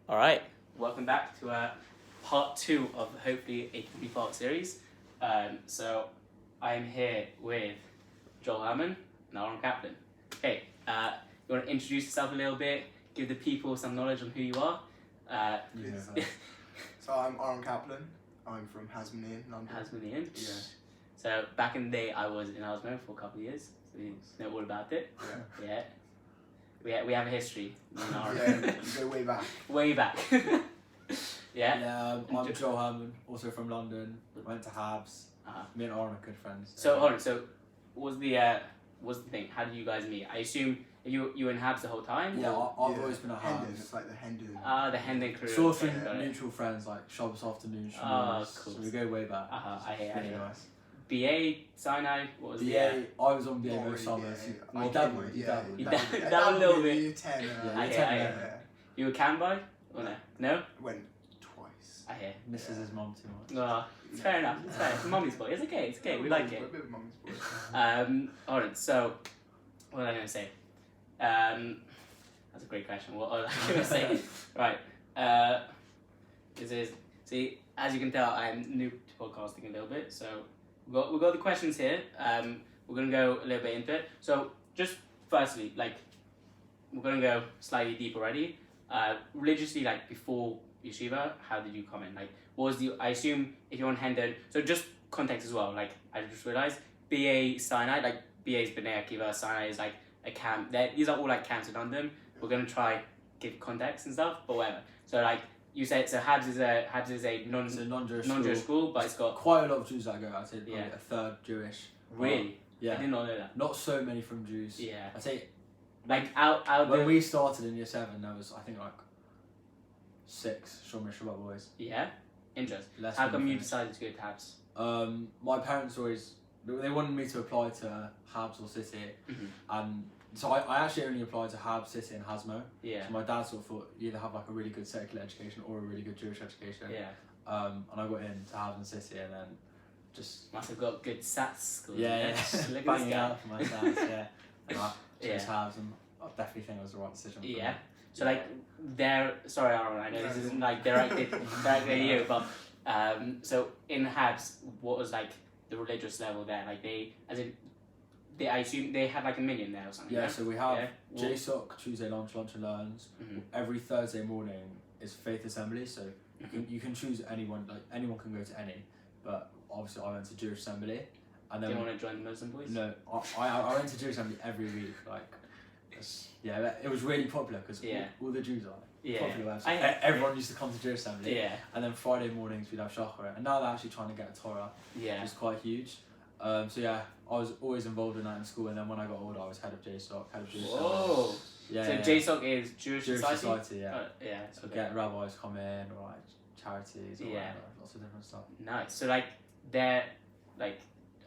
All right, welcome back to part 2 of hopefully a 3-part series. So I'm here with Joel Herman Aron Caplan. Okay, you want to introduce yourself a little bit, give the people some knowledge on who you are? So I'm Aron Caplan. I'm from Hasmonean, London. Hasmonean? Yeah. So back in the day, I was in Osmo for a couple of years, so you know all about it. Yeah. We have a history. Yeah, you go way back. Way back. I'm Joel Herman, also from London. Went to Habs. Me and Aron are good friends. So hold on. So what's the thing? How did you guys meet? I assume you were in Habs the whole time. Yeah, I've always been at Hendon. Habs. It's like the Hendon. The Hendon crew. Sort of mutual friends, like Shabbos afternoon. Cool. So we go way back. I hear. Really nice. BA, Sinai, what was BA, I was on BA Not most really summers. BA. You dabbled. You dabbled a little bit. Year 10. I hear. Yeah. You were can by? Or no? No? Went twice. I hear. Misses his mum too much. Oh, it's fair enough. It's fair. It's a mummy's boy. It's okay. It's okay. We like it. A bit of mummy's boy. Alright, so what was I going to say? That's a great question. What was I going to say? Right. See, as you can tell, I'm new to podcasting a little bit, so we've got the questions here. We're going to go a little bit into it. So just firstly, we're going to go slightly deep already. Religiously, before yeshiva, how did you come in? What was I assume if you're on Hendon, so just context as well, I just realized, BA Sinai, BA is B'nai Akiva, Sinai is a camp. These are all camps in London. We're going to try give context and stuff, but whatever. So you said, so Habs is a non-Jewish school, but it's got quite a lot of Jews that go. I'd say probably Yeah. a third Jewish. Really? Yeah. I did not know that. Not so many from Jews. Yeah. I'd say Out when we started in year 7, there was I think 6 Shomer Shabbat boys. Yeah. Interesting. Less How than come you finished. decided to go to Habs? My parents always they wanted me to apply to Habs or City, and so I actually only applied to Habs, City, and Hasmo. Yeah. So my dad sort of thought you either have a really good secular education or a really good Jewish education. Yeah. And I got into Habs and City, and then just Must have got good stats schools. yeah, Look at banging this guy. out for my stats, yeah. And I chose Yeah. Habs, and I definitely think it was the right decision. For Yeah. me. So sorry Aaron, I know this isn't directed at you, but so in Habs, what was the religious level there? I assume they had a minion there or something. Yeah, right? so we have Yeah. JSOC, Tuesday lunch and learns. Every Thursday morning is faith assembly, so you can choose anyone, anyone can go to any, but obviously I went to Jewish assembly. And then Do you want to join the Muslim boys? No, I went to Jewish assembly every week, it was really popular because all the Jews are popular. Everyone used to come to Jewish assembly. Yeah. And then Friday mornings we'd have shachar, and now they're actually trying to get a Torah, Yeah. which is quite huge. So yeah, I was always involved in that in school, and then when I got older, I was head of JSOC, head of Jewish. Whoa. Yeah. So yeah. JSOC is Jewish Society? Yeah. Yeah. So get rabbis come in, or charities, or whatever, lots of different stuff. Nice. So they're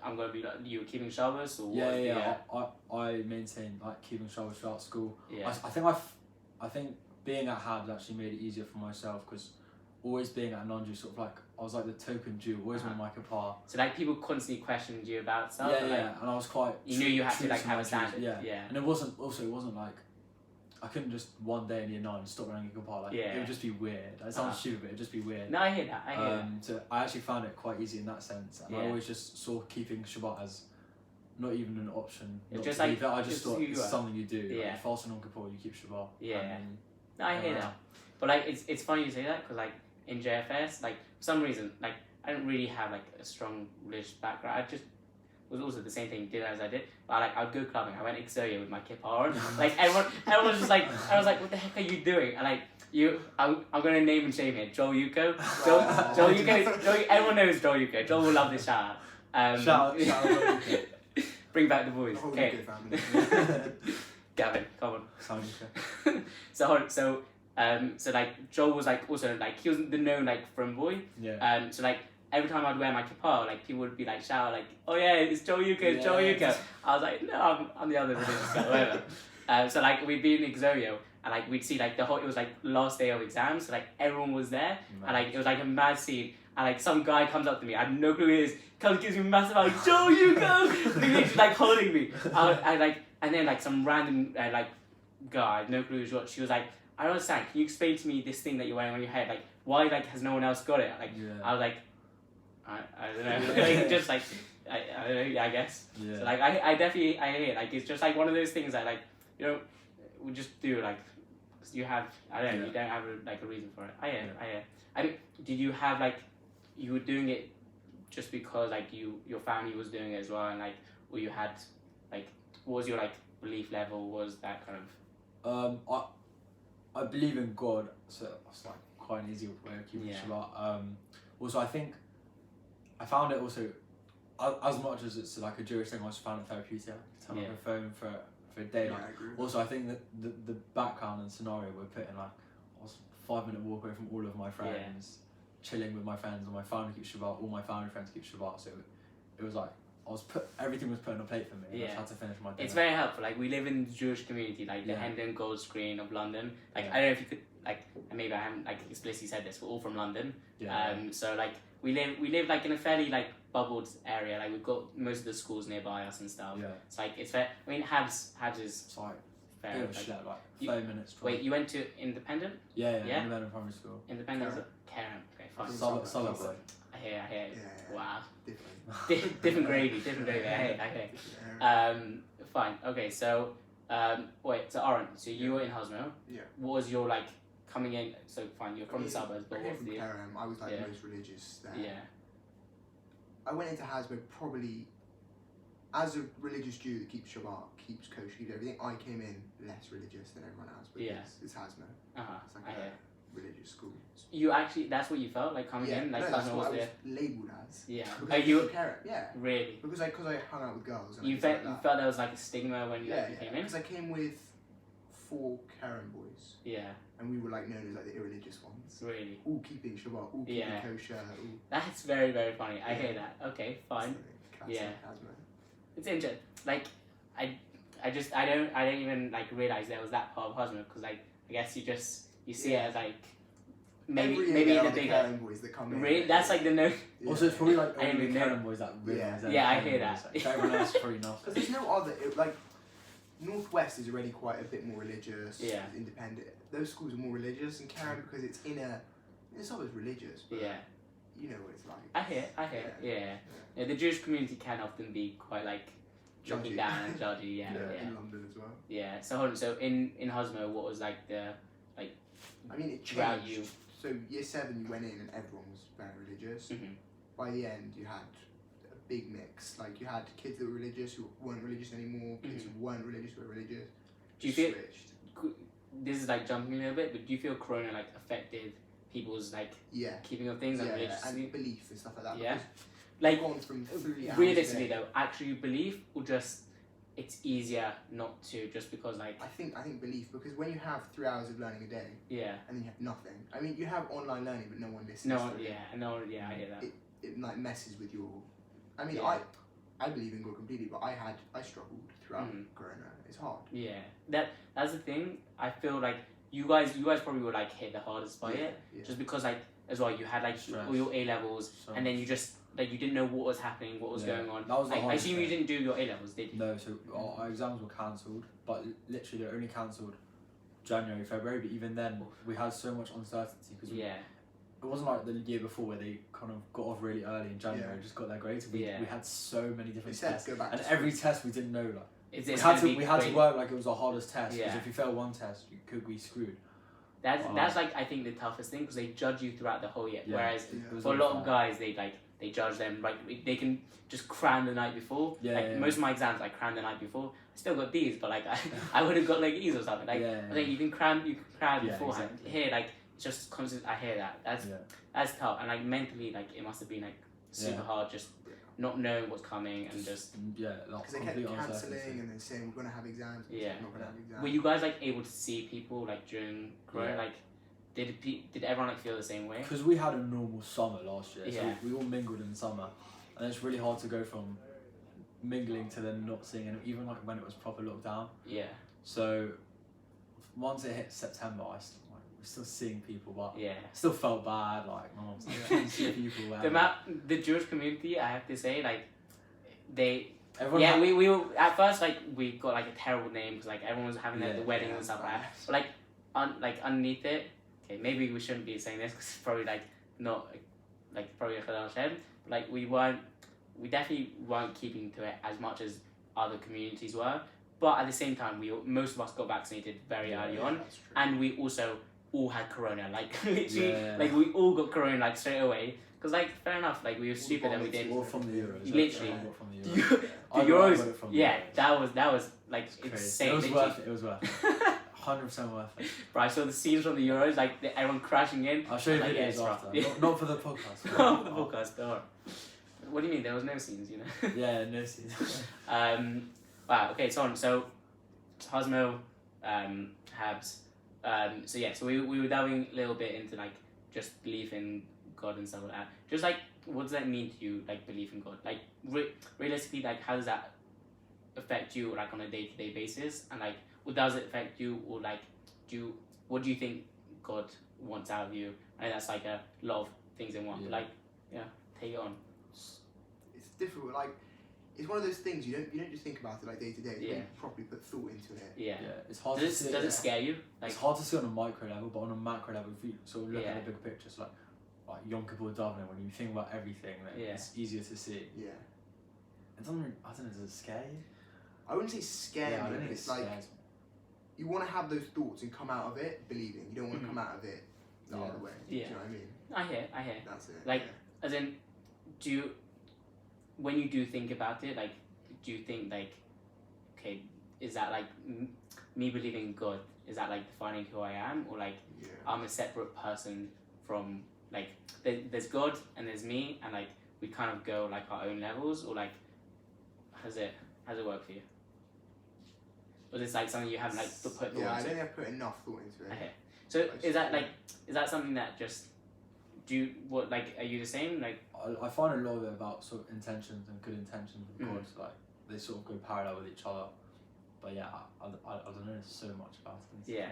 I'm gonna be you were keeping Shabbos or what? Yeah. I maintained keeping Shabbos throughout school. Yeah. I think being at Habs actually made it easier for myself because always being at a non-Jew I was the token Jew, always with my kippah. So people constantly questioned you about stuff. Yeah, and I was quite. You knew you had to have my a standard. Jews, Yeah. And it wasn't I couldn't just one day in year 9 stop wearing a kippah. It would just be weird. It sounds stupid, but it'd just be weird. No, I hear that. So I actually found it quite easy in that sense, and I always just saw keeping Shabbat as not even an option. It's just I just thought it's you something you do. Yeah. Fasting on Kippur, you keep Shabbat. Yeah. No, I hear that. But it's funny you say that because in JFS, for some reason, I didn't really have a strong religious background. I just was also the same thing did as I did. But I'd go clubbing. I went exodia with my kippah on. Everyone was just I was what the heck are you doing? And I'm gonna name and shame here. Joel Yuko. Joel Yuko. Everyone knows Joel Yuko. Joel will love this shout out. Shout out. Bring back the boys. Whole Okay. UK family. Gavin, come on. Sound okay. So Joel was also he was the known from boy. Yeah. So every time I'd wear my kippah, people would be shout oh yeah, it's Joel Yuko, it's Joel Yuko. I was no, I'm the other religious guy, whatever. So we'd be in Exorio and we'd see the whole, it was last day of exams, so everyone was there and it was a mad scene and some guy comes up to me, I have no clue who he is, gives me a massive Joel Yuko, and he's holding me. And then some random guy, no clue what, she was I don't understand. Can you explain to me this thing that you're wearing on your head? Like, why like has no one else got it? Like, I was like, I don't know. Like, just like, I don't know. Yeah, I guess. Yeah. So like, I definitely I hate it. Like, it's just like one of those things that like, you know, we just do like, 'cause you have I don't know. You don't have like a reason for it. I hear. I mean, did you have like, you were doing it just because like your family was doing it as well, and like, or you had like, what was your like belief level? Was that kind of I believe in God, so it's like quite an easy way of keeping Shabbat. Also, I think I found it also as much as it's like a Jewish thing. I also found it therapeutic to turn off my phone for a day. Like, I agree. also, I think that the background and scenario we're put in, like, I was 5-minute walk away from all of my friends, chilling with my friends, and my family keeps Shabbat. All my family friends keep Shabbat, so it was like everything was put on a plate for me. And I just had to finish my dinner. It's very helpful. Like, we live in the Jewish community, like the Hendon Gold Screen of London. Like, I don't know if you could like, and maybe I haven't like explicitly said this, we're all from London. So like we live like in a fairly like bubbled area. Like, we've got most of the schools nearby us and stuff. It's like it's fair. I mean, Habs is it's like fair. it was like 30 minutes. Drive. Wait, you went to Independent? Yeah. Independent primary school. Independent, Karen. Okay, fine. Solid. I hear. Yeah. Wow. Different Different gravy. I hear. Fine. Okay. So, wait. So, Aron. So you were in Hosmo. Yeah. What was your like coming in? So fine, you're from the suburbs, but I what's came the? from Kerem. I was like the most religious there. Yeah. I went into Hasbro probably as a religious Jew that keeps Shabbat, keeps kosher, keeps everything. I came in less religious than everyone else because it's Hasbro. It's like a religious school. You actually, that's what you felt like coming in, like that's Hosmo what I was was there. labelled as. Yeah. Because Are I you came from Kerem. Yeah. really? Because I hung out with girls. And You felt there was like a stigma when you came in. Because I came with 4 Kerem boys. Yeah. And we were like known as like the irreligious ones. Really. All keeping Shabbat, all keeping kosher. That's very, very funny. I hear that. Okay, fine. Classic Hasbro. It's interesting. Like, I don't even like realize there was that part of Hosmo, because like I guess you see it as like maybe in the bigger. Boys that come in. Really, that's like the no. Also, it's probably like I only didn't the know. Karen boys that realise that. Yeah, I hear that. Like, everyone else is probably not. Because there's no other like. Northwest is already quite a bit more religious, independent. Those schools are more religious, and Karen because it's it's always religious. But you know what it's like. I hear. Yeah. The Jewish community can often be quite like jumping down and judgy. Yeah. In London as well. Yeah. So in Hosmo, what was like the like? I mean, it throughout changed. So year 7, you went in and everyone was very religious. Mm-hmm. By the end, you had a big mix. Like you had kids that were religious who weren't religious anymore. Kids who weren't religious who were religious. Do you feel? This is like jumping a little bit, but do you feel Corona like affected people's like keeping of things and religious and belief and stuff like that? Yeah. Like gone from 3 hours realistically though, actually belief or just it's easier not to just because like I think belief, because when you have 3 hours of learning a day and then you have nothing. I mean, you have online learning but no one listens to it. I hear that. It like messes with your I mean I believe in God completely, but I struggled throughout Corona. It's hard. Yeah. That's the thing. I feel like you guys probably were like hit the hardest by it. Just because like as well you had like all your A levels and then you just like you didn't know what was happening, what was going on. That was the I assume you didn't do your A levels, did you? No, so our exams were cancelled, but literally they're only cancelled January, February. But even then, we had so much uncertainty because it wasn't like the year before where they kind of got off really early in January and just got their grades. We had so many different tests, and every test we didn't know like. We had to work like it was our hardest test because if you fail one test, you could be screwed. That's like I think the toughest thing because they judge you throughout the whole year. Whereas for a lot of guys, they judge them like they can just cram the night before. Most of my exams I crammed the night before. I still got D's, but like I would have got like E's or something. Like I think you can cram beforehand. Exactly. Here like it's just constant. I hear that. That's tough and like mentally like it must have been like super hard just not knowing what's coming and just because they kept cancelling and then saying we're gonna have exams. Not gonna have exams. Were you guys like able to see people like during Corona? Like did everyone like feel the same way? Because we had a normal summer last year, so we all mingled in summer, and it's really hard to go from mingling to then not seeing anyone, even like when it was proper lockdown. So once it hit September, we're still seeing people, but still felt bad. Like my mom's like, couldn't see people. The Jewish community, I have to say, like everyone we were at first like we got like a terrible name because like everyone was having the weddings and stuff like that. But like underneath it. Okay, maybe we shouldn't be saying this because it's probably like not like probably a Chadal Hashem. Like we definitely weren't keeping to it as much as other communities were. But at the same time, most of us got vaccinated very early on, and we also all had corona. Like literally, like we all got corona like straight away. Because like fair enough, like we were stupid and we didn't. All from the Euros. Literally, the Euros. Yeah, that was like insane. It was worth it. It was worth it. 100% worth it. Bro, I saw the scenes from the Euros, like everyone crashing in. I'll show you videos after. Not for the podcast. Not for the podcast. Don't worry. What do you mean? There was no scenes, you know? Yeah, no scenes. Wow. Okay, so Cosmo, Habs. So yeah, so we were delving a little bit into like just belief in God and stuff like that. Just like, what does that mean to you? Like belief in God. Like realistically, like how does that affect you like on a day-to-day basis? And like, what does it affect you? Or like, what do you think God wants out of you? I know that's like a lot of things in one. Yeah. But like, yeah, take it on. It's difficult. Like, it's one of those things you don't just think about it like day to day. You properly put thought into it. Yeah. It's hard does it scare you? Like, it's hard to see on a micro level, but on a macro level, if you sort of look at the big picture, it's like Yom Kippur Davening, when you think about everything, it's easier to see. Yeah. It doesn't. I don't know. Does it scare you? I wouldn't say scare me, but it's like you want to have those thoughts and come out of it believing. You don't want to come out of it the other way. Yeah. Do you know what I mean? I hear. That's it. Like, as in, when you do think about it, like, do you think like, okay, is that like me believing in God? Is that like defining who I am, or like I'm a separate person from like there's God and there's me, and like we kind of go like our own levels, or like how's it work for you? Or is this like something you haven't like put thought into? Yeah, I don't think I've put enough thought into it. Okay, so is that something that just are you the same? Like I find a lot of it about sort of intentions and good intentions with God, like they sort of go parallel with each other. But yeah, I don't know so much about it. Yeah,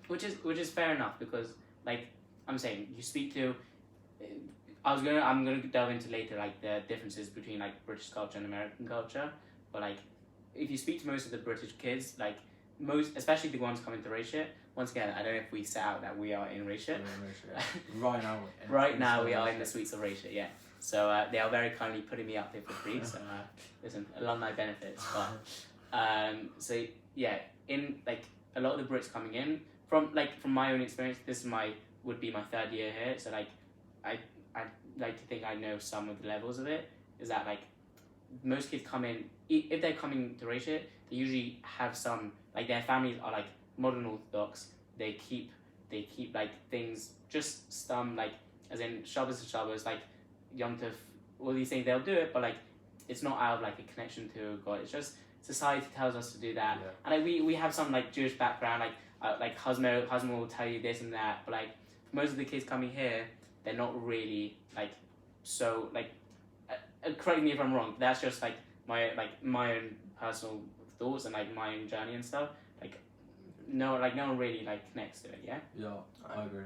which is fair enough, because like I'm saying, you speak to. I'm gonna delve into later like the differences between like British culture and American culture, but like if you speak to most of the British kids, like especially the ones coming to Reishit, once again, I don't know if we set out that we are in Reishit. Right now. We are in the suites of Reishit, yeah. So they are very kindly putting me up here for free. So listen, alumni benefits. But so yeah, in like a lot of the Brits coming in from my own experience, this would be my third year here. So like I like to think I know some of the levels of it. Is that like most kids come in, if they're coming to Reishit, they usually have some, like their families are like modern Orthodox. They keep like things just like as in Shabbos and Shabbos, like Yom Tov, all these things they'll do it, but like it's not out of like a connection to God. It's just society tells us to do that, and like we have some like Jewish background, like husband will tell you this and that, but like most of the kids coming here, they're not really like so like. Correct me if I'm wrong. That's just like my own personal thoughts and like my own journey and stuff. No one really like connects to it. Yeah. Yeah, I agree.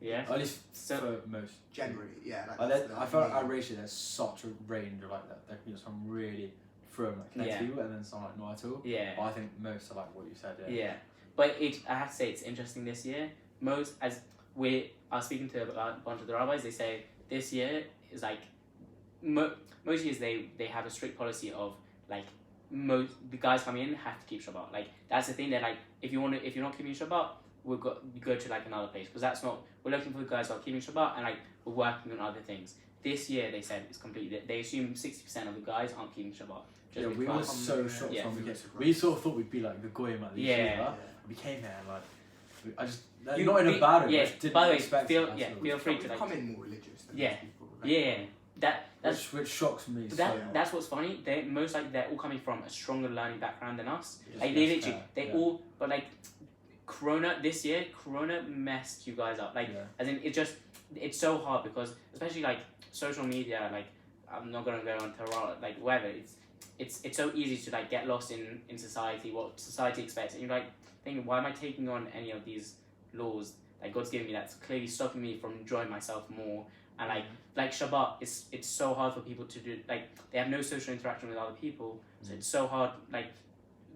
Yeah. At least for most. Generally, yeah. I feel like at Reishit there's such a range of like that. There can be some really from like connect people, and then some like not at all. Yeah. But I think most are like what you said. Yeah. But I have to say it's interesting this year. Most as we are speaking to a bunch of the rabbis, they say this year is like. Most years they have a strict policy of like the guys coming in have to keep Shabbat. Like that's the thing. They're like if you're not keeping Shabbat, you go to like another place, because that's not, we're looking for the guys who are keeping Shabbat and like we're working on other things. This year they said it's completely, they assume 60% of the guys aren't keeping Shabbat. We were so shocked when we came. We sort of thought we'd be like the goyim at the yeshiva. We came here like I just not in a bad way. Yeah. By the way, feel free to like come in more religious than people. That's which shocks me. That's what's funny. They're all coming from a stronger learning background than us. Like they literally, all. But like, Corona messed you guys up. Like, as in, it's so hard because especially like social media. Like, I'm not gonna go on to like whatever. It's so easy to like get lost in society, what society expects, and you're like thinking, why am I taking on any of these laws like God's giving me that's clearly stopping me from enjoying myself more? And like Shabbat, it's so hard for people to do. Like they have no social interaction with other people, so it's so hard. Like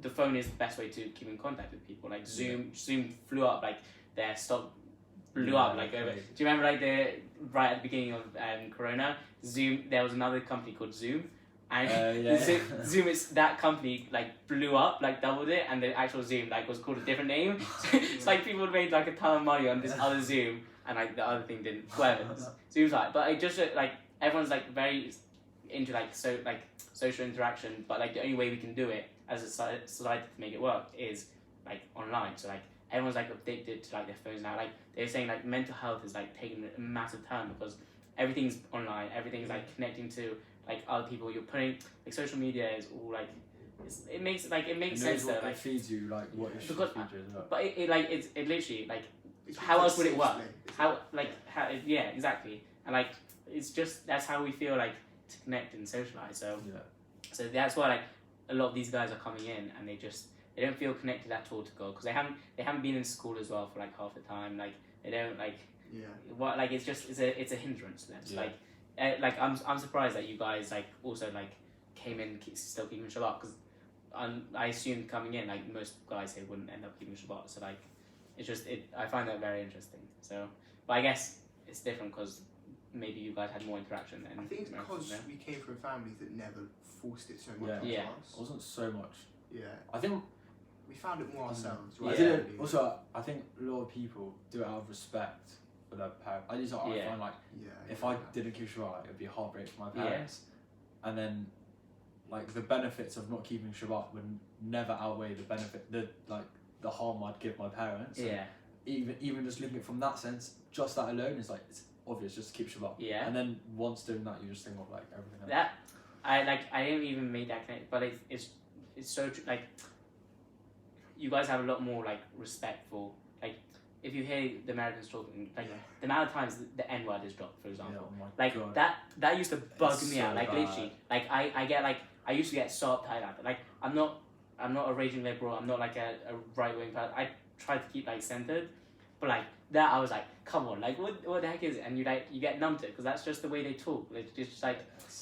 the phone is the best way to keep in contact with people. Like Zoom flew up, like their stock blew up. Like over. Do you remember like right at the beginning of Corona, Zoom? There was another company called Zoom. And Zoom is that company like blew up, like doubled it, and the actual Zoom like was called a different name. So it's like people made like a ton of money on this other Zoom, and like the other thing didn't. Whatever. Zoom's like, but it just like everyone's like very into like social interaction, but like the only way we can do it as a society to make it work is like online. So like everyone's like addicted to like their phones now. Like they're saying like mental health is like taking a massive turn because everything's online, everything's like connecting to like other people. You're putting like social media is all like it makes sense though. Like it feeds you like what it should feed you as well. But it literally like how else would it work? How yeah, exactly. And like it's just that's how we feel like to connect and socialize. So so that's why like a lot of these guys are coming in and they don't feel connected at all to God because they haven't been in school as well for like half the time. Like they don't like what like it's a hindrance to them. So, like I'm surprised that you guys like also like came in still keeping Shabbat because I assumed coming in like most guys here wouldn't end up keeping Shabbat. So like it's just I find that very interesting. So but I guess it's different because maybe you guys had more interaction than I think it's because we came from families that never forced it so much on us. It wasn't so much. Yeah. I think we found it more ourselves. Right? I think a lot of people do it out of respect for their parents. At least I find like if I didn't keep Shabbat, it would be a heartbreak for my parents. And then like the benefits of not keeping Shabbat would never outweigh the harm I'd give my parents. Yeah. Even just looking at it from that sense, just that alone is like it's obvious just to keep Shabbat. Yeah. And then once doing that, you just think of like everything else. That I didn't even make that connection, but it's so true. Like you guys have a lot more like respect for like if you hear the Americans talking like the amount of times the N word is dropped, for example. God. that used to bug me out. Like literally, like I get like I used to get so uptight at it. Like I'm not a raging liberal. I'm not like a right wing person. I try to keep like centered, but like that I was like, come on, like what the heck is it? And you get numb to it because that's just the way they talk. It's just like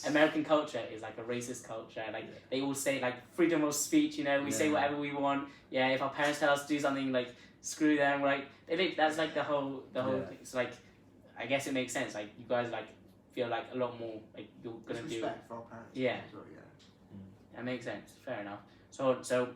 American culture is like a racist culture. Like they all say like freedom of speech. You know, we say whatever we want. Yeah, if our parents tell us to do something, like screw them. Like that's like the whole thing. So like I guess it makes sense. Like you guys like feel like a lot more like you're gonna do. Respect for our parents. Yeah. As well, that makes sense. Fair enough. So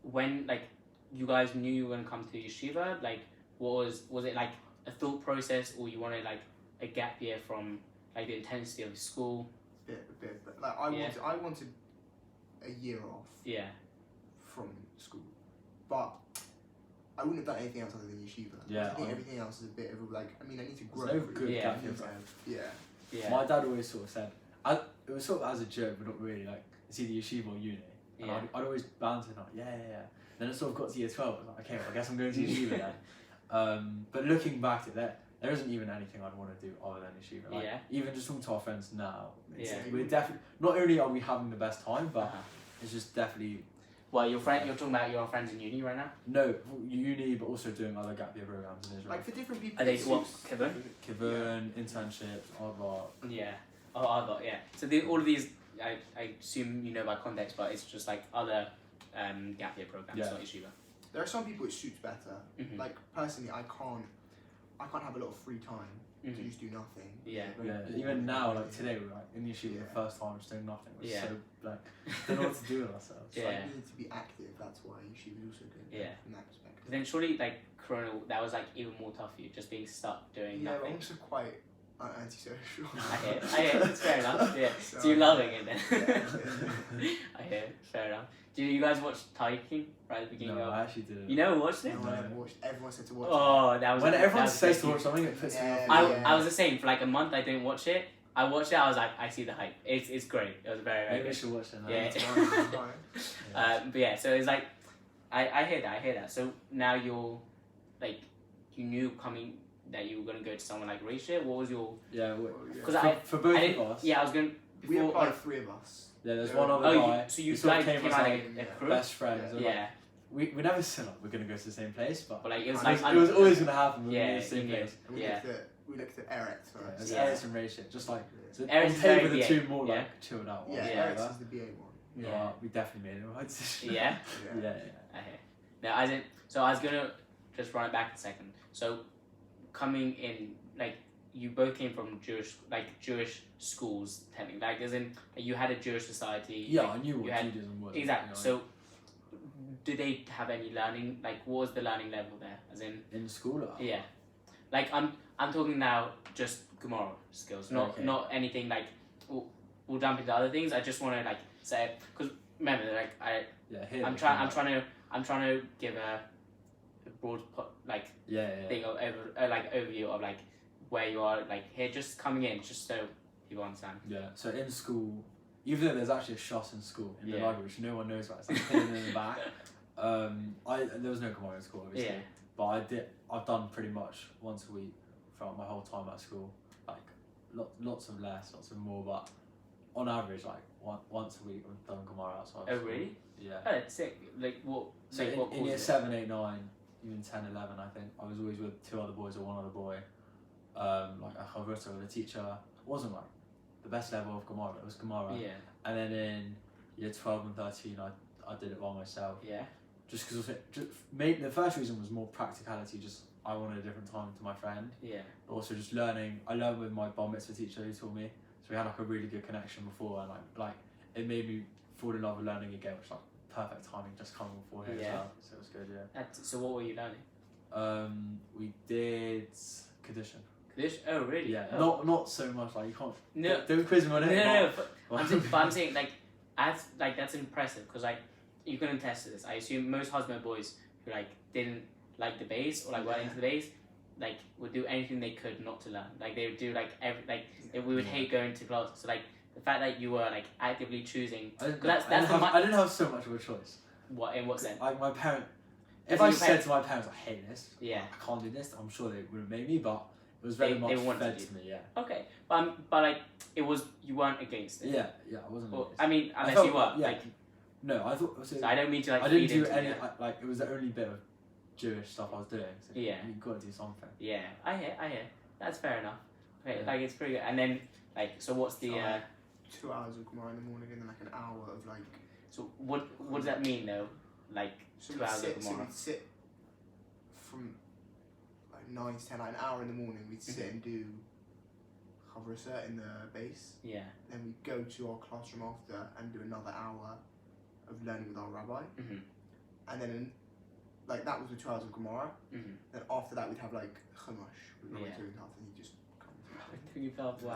when like you guys knew you were gonna come to yeshiva, like was it like a thought process or you wanted like a gap year from like the intensity of school? A bit, but like I wanted a year off. Yeah. From school, but I wouldn't have done anything else other than yeshiva. Yeah. I think everything else is a bit of a, like I mean I need to grow. No good gap year. Yeah. My dad always sort of said, it was sort of as a joke, but not really. Like it's either yeshiva or uni. And I'd always banter like yeah. Then it sort of got to year 12. I was like, okay, well, I guess I'm going to yeshiva then. But looking back at that, there isn't even anything I'd want to do other than yeshiva. Like, even just talking to our friends now, we're definitely not only are we having the best time, but it's just definitely. Well, you're talking about your friends in uni right now? No, uni, but also doing other gap year programs in Israel. Like for different people. Are they what? Kibbutz, internships, Argot. Yeah. Oh, Argot, yeah. So all of these, I assume you know by context, but it's just like other gap year programs, not yeshiva. There are some people it suits better. Mm-hmm. Like personally, I can't have a lot of free time to just do nothing. Yeah. Even now, like today, we're like in yeshiva the first time, just doing nothing. We're so like don't know what to do with ourselves. So I need to be active. That's why yeshiva is also good. Yeah. From that perspective. But then surely like Corona, that was like even more tough for you, just being stuck doing nothing. Yeah, I'm also quite antisocial. I hear. It's fair enough. Yeah. So you're loving it then. I hear. Fair enough. Do you guys watch Tiger King right at the beginning? No, I actually didn't. You never watched it? No, I never watched. Everyone said to watch it. Oh, that was. When everyone says to watch something, it puts me off. I was the same. For like a month, I didn't watch it. I watched it. I was like, I see the hype. It's great. It was very Maybe good. we should watch it now. Yeah. But yeah, so it's like, I hear that. So now you're, like, you knew coming that you were gonna go to someone like Reishit. What was your? Because for both of us. Yeah, I was going. We applied 3 of us. Yeah, there's one other guy. So you guys came out like a crew? Best friends. Yeah. We never said like we're gonna go to the same place, but like it was it was always gonna happen. We were the same place. We looked at Eretz first. Eretz and Reishit, just like Eretz on paper the two more like chilled out. Yeah, Eretz is the BA one. Yeah. We definitely made the right decision. Yeah? Yeah. Okay. Now, so I was going to just run it back a second. So, coming in, like, you both came from Jewish schools, technically. Like, as in, you had a Jewish society. Yeah, like, I knew what Judaism was. Exactly. You know, so, did they have any learning? Like, what was the learning level there? As in school? Yeah. Like, I'm talking now just Gemara skills, not anything like. We'll jump into other things. I just want to like say, because remember, like I'm trying to give a broad thing of overview of like where you are, like here, just coming in, just so people understand. Yeah. So in school, even though there's actually a shot in school in the library, which no one knows about, it's like hidden in the back. There was no Gemara in school, obviously. Yeah. But I've done pretty much once a week throughout my whole time at school. Like lots of less, lots of more, but on average, like once a week I've done Gemara outside. Oh really? Yeah. Oh, it's sick. Like what? So in year 7, 8, 9, even 10, 11, I think I was always with 2 other boys or 1 other boy. Like a chavrusa with a teacher. It wasn't like the best level of Gemara. It was Gemara. Yeah. And then in year 12 and 13, I did it by myself. Yeah. Just because the first reason was more practicality. Just I wanted a different time to my friend. Yeah. But also just learning. I learned with my bar mitzvah teacher who taught me. So we had like a really good connection before, and like it made me fall in love with learning again, which like perfect timing, just coming before here as well. So it was good, yeah. So what were you learning? We did Kedushin. Kedushin? Oh really? Yeah. Oh. Not so much like you can't. No. Don't quiz me on it. No. I'm saying like that's impressive because like you can attest to this. I assume most husband boys who like didn't like the base or like weren't into the base, like would do anything they could not to learn. Like they would do like we would hate going to class. So like the fact that you were like actively choosing. I didn't have so much of a choice. What in what sense? My parent. If I said to my parents, I hate this. Yeah. I can't do this. I'm sure they would have made me, but it was very much fed to me. Yeah. Okay, but like it was you weren't against it. Yeah, I wasn't. Well, I mean, unless you were. Yeah. Like, no, I thought. So I don't mean to like. I didn't do any. Like it was the only bit of Jewish stuff I was doing. So yeah. You got to do something. Yeah, I hear. That's fair enough. Okay, like it's pretty good. And then like, so what's the? 2 hours of Gemara in the morning and then like an hour of like. So what does that mean though? Like 2 hours of Gemara. So we'd sit from like 9 to 10, like an hour in the morning. We'd sit and do chavrusa in the base. Yeah. Then we'd go to our classroom after and do another hour of learning with our rabbi. Mm-hmm. And then like that was the 2 hours of Gemara. Mm-hmm. Then after that we'd have like chumash with Rabbi Tugendorf, and he'd just come to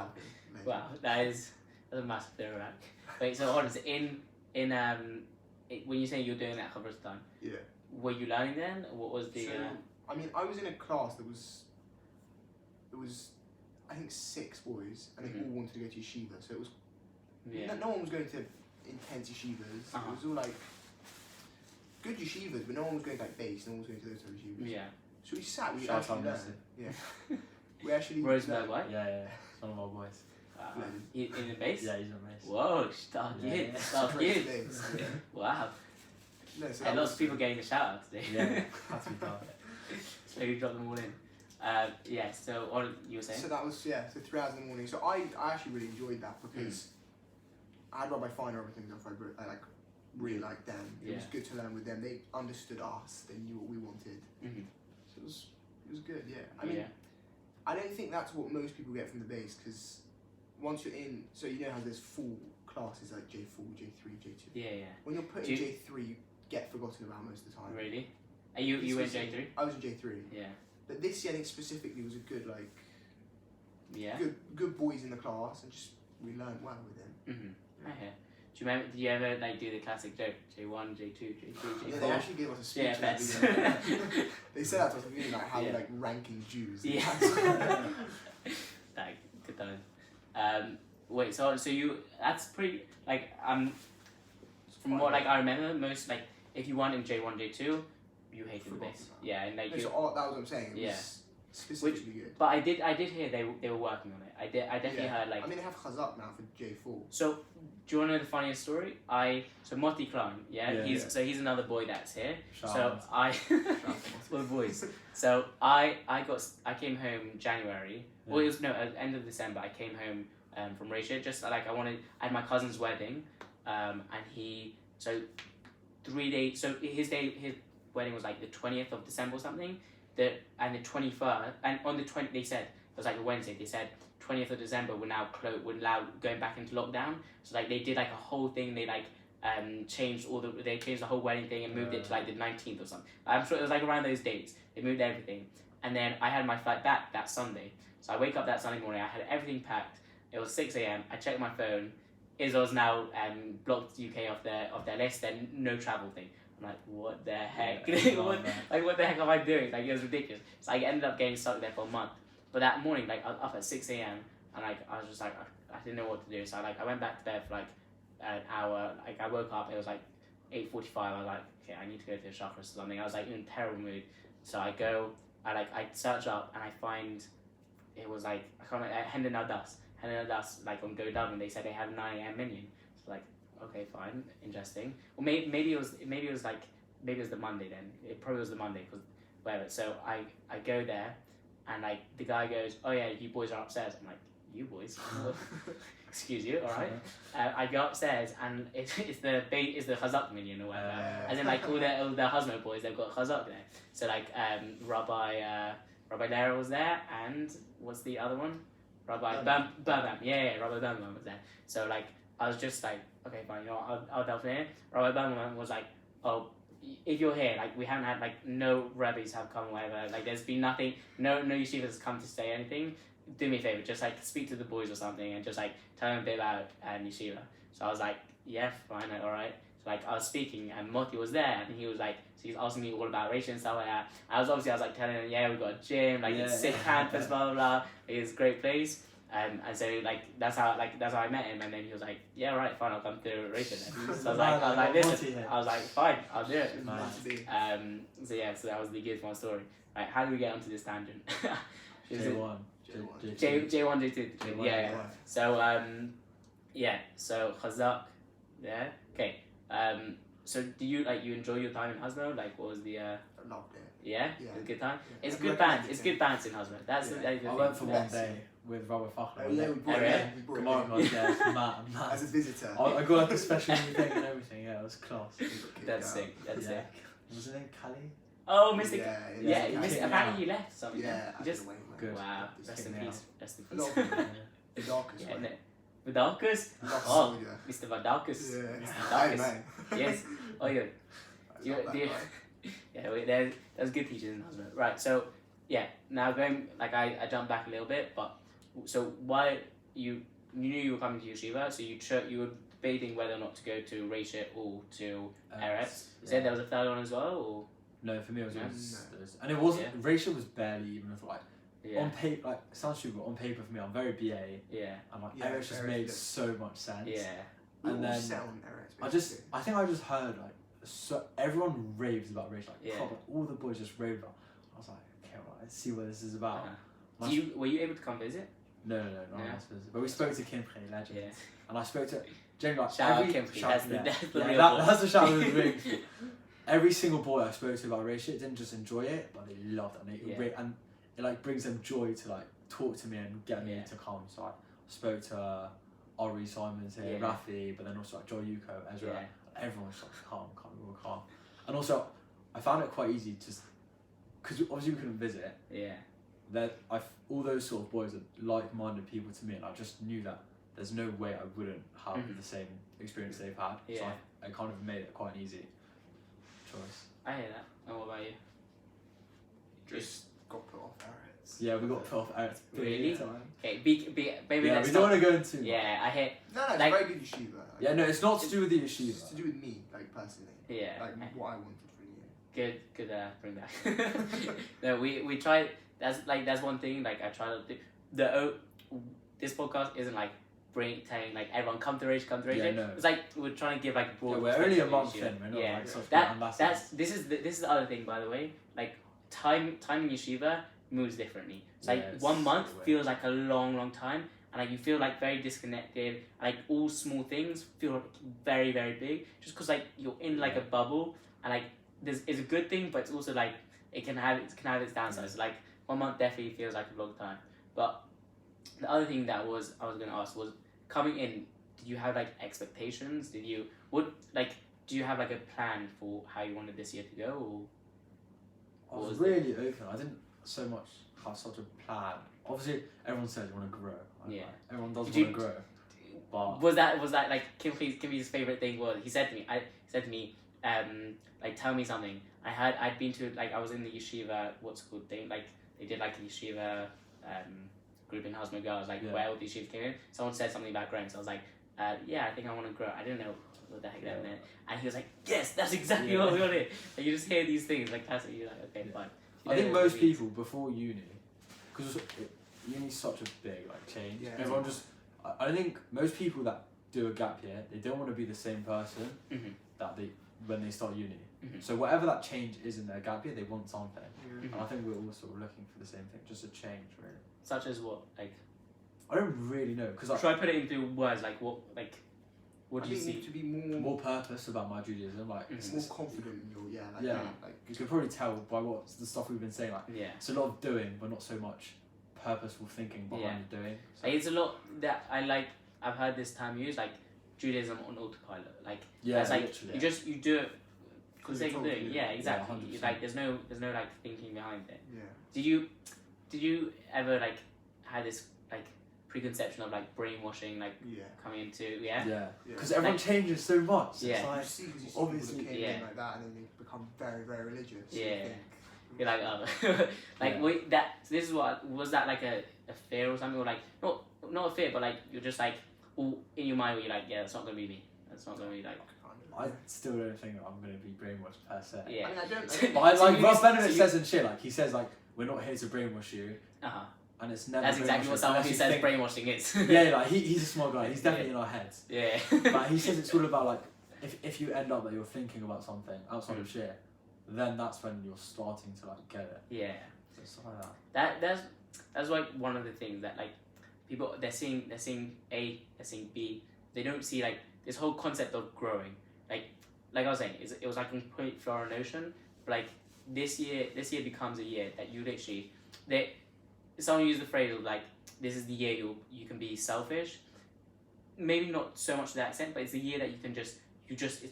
Wow, that's a massive throwback. Wait, so hold on. So when you say you're doing that chavrusa time, were you learning then? What was the? So, I mean, I was in a class that was. There was, I think 6 boys, and they all wanted to go to yeshiva. So it was. Yeah. No one was going to intense yeshivas. It was all like. Good yeshivas, but no one was going to like base. No one was going to those type of yeshivas. Yeah. So we sat. We actually learned. Yeah. We actually. Rosemary, what? Yeah. It's one of our boys. In the base? Yeah, he's in the base. Whoa, start good. Wow. No, so and lots of people getting a shout out today. Yeah, had to be done. So you drop them all in. Yeah, so what you were saying? So that was, so 3 hours in the morning. So I actually really enjoyed that because I had Rabbi Feiner, everything else I like really liked them. It was good to learn with them. They understood us. They knew what we wanted. Mm-hmm. So it was good, yeah. I mean, I don't think that's what most people get from the base because once you're in, so you know how there's 4 classes like J4, J3, J2. Yeah. When you're put in J3, you get forgotten about most of the time. Really? Are you in J3? I was in J3. Yeah. But this year, I think specifically was a good like. Yeah. Good boys in the class, and just we learned well with them. Mm-hmm. Okay. Do you remember? Did you ever like do the classic joke? J1, J2, J3, J4. Yeah, they actually gave us a speech. Yeah, they said that to us at the beginning, like how we're like ranking Jews. Yeah. Like good times. Wait, so you that's pretty like from what like I remember most like if you weren't in J1, J2, you hated the base. Yeah, and like that was what I'm saying. It was specifically good. But I did hear they were working on it. I definitely heard like. I mean, they have Chazak now for J4. So do you want to know the funniest story? So Moti Klein, he's another boy that's here. So well boys. So I came home January. Yeah. Well, it was at the end of December. I came home from Reishit. Just like I had my cousin's wedding. and so 3 days. So his wedding was like the 20th of December or something. And the 21st, and on the 20th they said it was like a Wednesday. They said 20th of December we're now going back into lockdown. So like they did like a whole thing. They like changed the whole wedding thing and moved it to like the 19th or something. I'm sure it was like around those dates. They moved everything, and then I had my flight back that Sunday. So I wake up that Sunday morning. I had everything packed. It was 6 a.m. I checked my phone. Israel's now blocked UK off their list and no travel thing. I'm like, what the heck? What the heck am I doing? Like, it was ridiculous. So I ended up getting stuck there for a month. But that morning, like, I was up at 6 a.m. and like I was just like I didn't know what to do. So I went back to bed for like an hour. Like I woke up, it was like 8:45. I was like, okay, I need to go to the chakra or something. I was like in a terrible mood. So I search up and I find it was like I can't remember, Henden al-Das, like on GoDaddy, and they said they had a 9 a.m. minion. So like, okay, fine, interesting. Or maybe it was the Monday then. It probably was the Monday, because whatever. So I go there, and like the guy goes, oh yeah, you boys are upstairs. I'm like, you boys? Excuse you, all right. I go upstairs, and it's the Chazak minion or whatever. And then like all the husband boys, they've got Chazak there. So like Rabbi Lera was there, and what's the other one? Rabbi Bam. Yeah, Rabbi Bam was there. So like I was just like, okay, fine, you know, I'll delve in. Rabbi Bam was like, oh, if you're here, like we haven't had like no rabbis have come or whatever. Like there's been nothing, no yeshivas has come to say anything. Do me a favor, just like speak to the boys or something, and just like tell them a bit about yeshiva. So I was like, yeah, fine, like, all right. So like I was speaking, and Moti was there, and he was like, so he was asking me all about Reishit and stuff like that. I was like telling him, yeah, we've got a gym, like it's sick campus, blah blah blah. It's a great place. And so like that's how I met him, and then he was like, yeah, right, fine, I'll come to Reishit then. So I was like, listen, I was like, fine, I'll do it. So yeah, so that was the Gizmon story. Right, how do we get onto this tangent? J1, J2, yeah. So so Chazak, yeah, okay. So do you enjoy your time in Hasbro? Like, what was the? I loved it. Yeah, it was a good time. Yeah. It's good bands. It's good bands in Hasbro. That's the I went for one day with Robert Fachler. Oh yeah, we brought him. Mad. As a visitor. I got like a special thing and everything. Yeah, it was class. That's sick. That's sick. Was his name Kali? Oh, Mr. Yeah, apparently he left something. Yeah, just good. Wow. Rest in peace. The darkest one. Vidalkus? Oh, Mr. Vidalkus. Yeah. Vidalkus. Yes. Oh yeah. Yeah, there's good teachers in Hasbro. Right, so yeah, now going I jumped back a little bit, but so why you knew you were coming to yeshiva, so you were debating whether or not to go to Reishit or to Eretz. You said there was a third one as well, or? No, for me it was and it wasn't. Reishit was barely even on paper, like sounds stupid, but on paper for me, I'm very BA. Yeah. And Eretz just made so much sense. Yeah. And then I think I just heard so everyone raves about Reishit. All the boys just raved about. I was like, okay, well, let's see what this is about. Were you able to come visit? No, not else visit. But we spoke to Kimpre, legend. Yeah. And I spoke to generally shout out Kimpre. That's the shout out. Every single boy I spoke to about Reishit didn't just enjoy it, but they loved it. And it brings them joy to talk to me and get me to come. So I spoke to Ori Simons here, Rafi, but then also Joel Yuko, Ezra. Yeah. Everyone's calm, calm. And also, I found it quite easy because obviously we couldn't visit. Yeah. That all those sort of boys are like-minded people to me, and I just knew that there's no way I wouldn't have the same experience they've had. Yeah. So I kind of made it quite an easy choice. I hear that. And what about you? Just got put off Eretz. Yeah, we got put off Eretz. Really? Okay, maybe yeah, we don't want to go into. Yeah, I hear. No, it's very good yeshiva. Yeah, no, it's not to do with the yeshiva. It's to do with me, personally. Yeah. What I wanted for a year. Good. Bring back. No, we tried. That's one thing. I try to do. This podcast isn't telling everyone come to Reishit. Yeah, no. It's we're trying to give broad. Yeah, we're only a month in. We're not this is the other thing, by the way. Time in yeshiva moves differently. It's 1 month feels like a long time, and you feel very disconnected. All small things feel very very big, just because you're in a bubble, and it's a good thing, but it's also it can have its downsides. 1 month definitely feels like a long time. But the other thing that I was going to ask was coming in did you have like expectations? Do you have like a plan for how you wanted this year to go? Or I was really open. I didn't so much have such a plan. Obviously, everyone says you want to grow. Everyone does want to grow. But was that like Kimmy's favorite thing was he said to me, like tell me something. I'd been to like I was in the yeshiva thing, like they did like a yeshiva group in Hosmer Girls, like where all the yeshivas came in. Someone said something about growing, so I was like, yeah, I think I want to grow. I didn't know what the heck that meant, and he was like, yes, that's exactly what we wanted. Like you just hear these things, like that's what you're like, okay, fine. I think most people before uni, because uni's such a big like change. Yeah. Everyone just, I think most people that do a gap year, they don't want to be the same person that they when they start uni. So whatever that change is in their gap year, they want something. And I think we're all sort of looking for the same thing, just a change, really. Such as what, like? I don't really know, because should I put it into words, like what do you see? To be more purpose about my Judaism, like more confident in your like you can probably tell by what the stuff we've been saying, like it's a lot of doing, but not so much purposeful thinking behind the doing. So. Like, it's a lot that I like. I've heard this term used, like Judaism on autopilot. Like it's like you do it for the sake of doing. Yeah, exactly. Yeah, like there's no like thinking behind it. Yeah. Did you ever like have this like preconception of like brainwashing, like coming into because everyone like, changes so much. Yeah, it's like, you see obviously people that came in like that and then they become very very religious. Yeah, you're like like wait, this is what was that like a fear or something, or like not a fear, but like you're just like all in your mind where you're like that's not gonna be me. That's not gonna be like. I still don't think I'm gonna be brainwashed per se. Yeah, I mean, I don't. But like Ross Benedict says in shit, like he says like we're not here to brainwash you. And it's never. That's exactly what someone who says brainwashing is. Like he's a smart guy. He's definitely in our heads. Yeah. But he says it's all about like if you end up that you're thinking about something outside of shit, then that's when you're starting to like get it. Yeah. So stuff like that. That's like one of the things that like people they're seeing A, they're seeing B. They don't see like this whole concept of growing. Like I was saying, it was like a complete foreign notion. But like this year becomes a year that you literally someone used the phrase of like this is the year you can be selfish. Maybe not so much to that extent, but it's the year that you can it's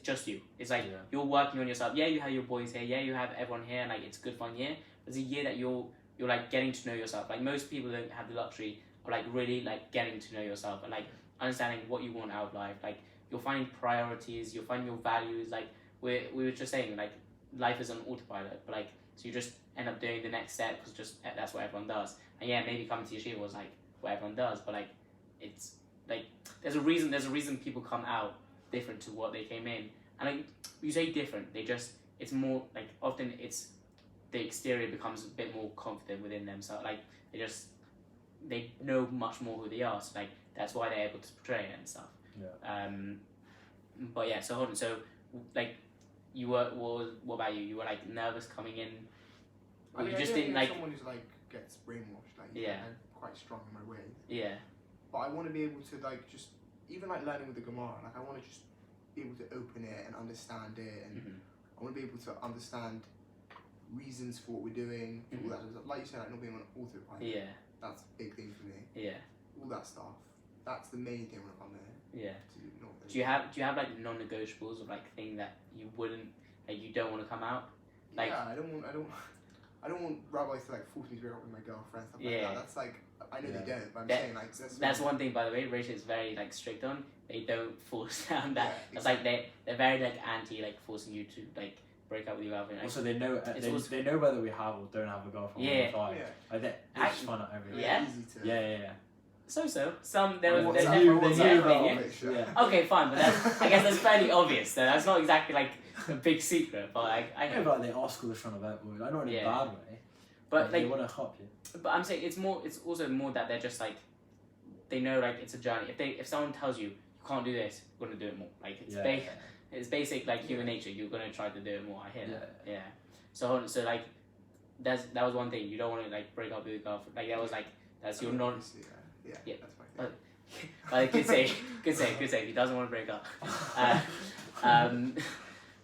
just you. It's like you're working on yourself. Yeah, you have your boys here. Yeah, you have everyone here. And, like it's a good fun year. But it's a year that you're like getting to know yourself. Like most people don't have the luxury of like really like getting to know yourself and like understanding what you want out of life. Like you're finding priorities. You're finding your values. Like we were just saying like life is on autopilot, but like so you just end up doing the next step because just that's what everyone does. And yeah, maybe coming to yeshiva was like what everyone does, but like it's like there's a reason people come out different to what they came in. And like you say different, it's more like often it's the exterior becomes a bit more confident within them. So like they know much more who they are. So like that's why they're able to portray it and stuff. Yeah. But yeah, so hold on. So like you were what about you? You were like nervous coming in. I mean, you just I didn't like someone who's like gets brainwashed. Like I'm quite strong in my ways. Yeah. But I want to be able to like just even like learning with the Gemara. Like I want to just be able to open it and understand it, and I want to be able to understand reasons for what we're doing. All that stuff. Like you said, like not being on autopilot. Yeah. That's a big thing for me. Yeah. All that stuff. That's the main thing when I come there. Yeah. Do you have like non-negotiables or like thing that you wouldn't like you don't want to come out? Like I don't want rabbis to like force me to break up with my girlfriend, stuff like that. That's like I know they don't, but I'm saying like that's one thing by the way. Reishit is very like strict on. They don't force down that. It's like they're very like anti like forcing you to like break up with your girlfriend. Also, they know they know whether we have or don't have a girlfriend. Yeah. Like they just find out everything. Yeah. So some they Okay, fine, but I guess that's fairly obvious. Though that's not exactly like a big secret, but like I know. But they ask all the fun about boys. I know in a bad way. But like, they want to help you. But I'm saying it's also more that they're just like they know like it's a journey. If someone tells you you can't do this, you're gonna do it more. Like it's basic like human nature. You're gonna try to do it more. I hear that. Yeah. So like that was one thing. You don't want to like break up with your girlfriend. Like that was like that's your non. Yeah, that's my thing. But good say. He doesn't want to break up.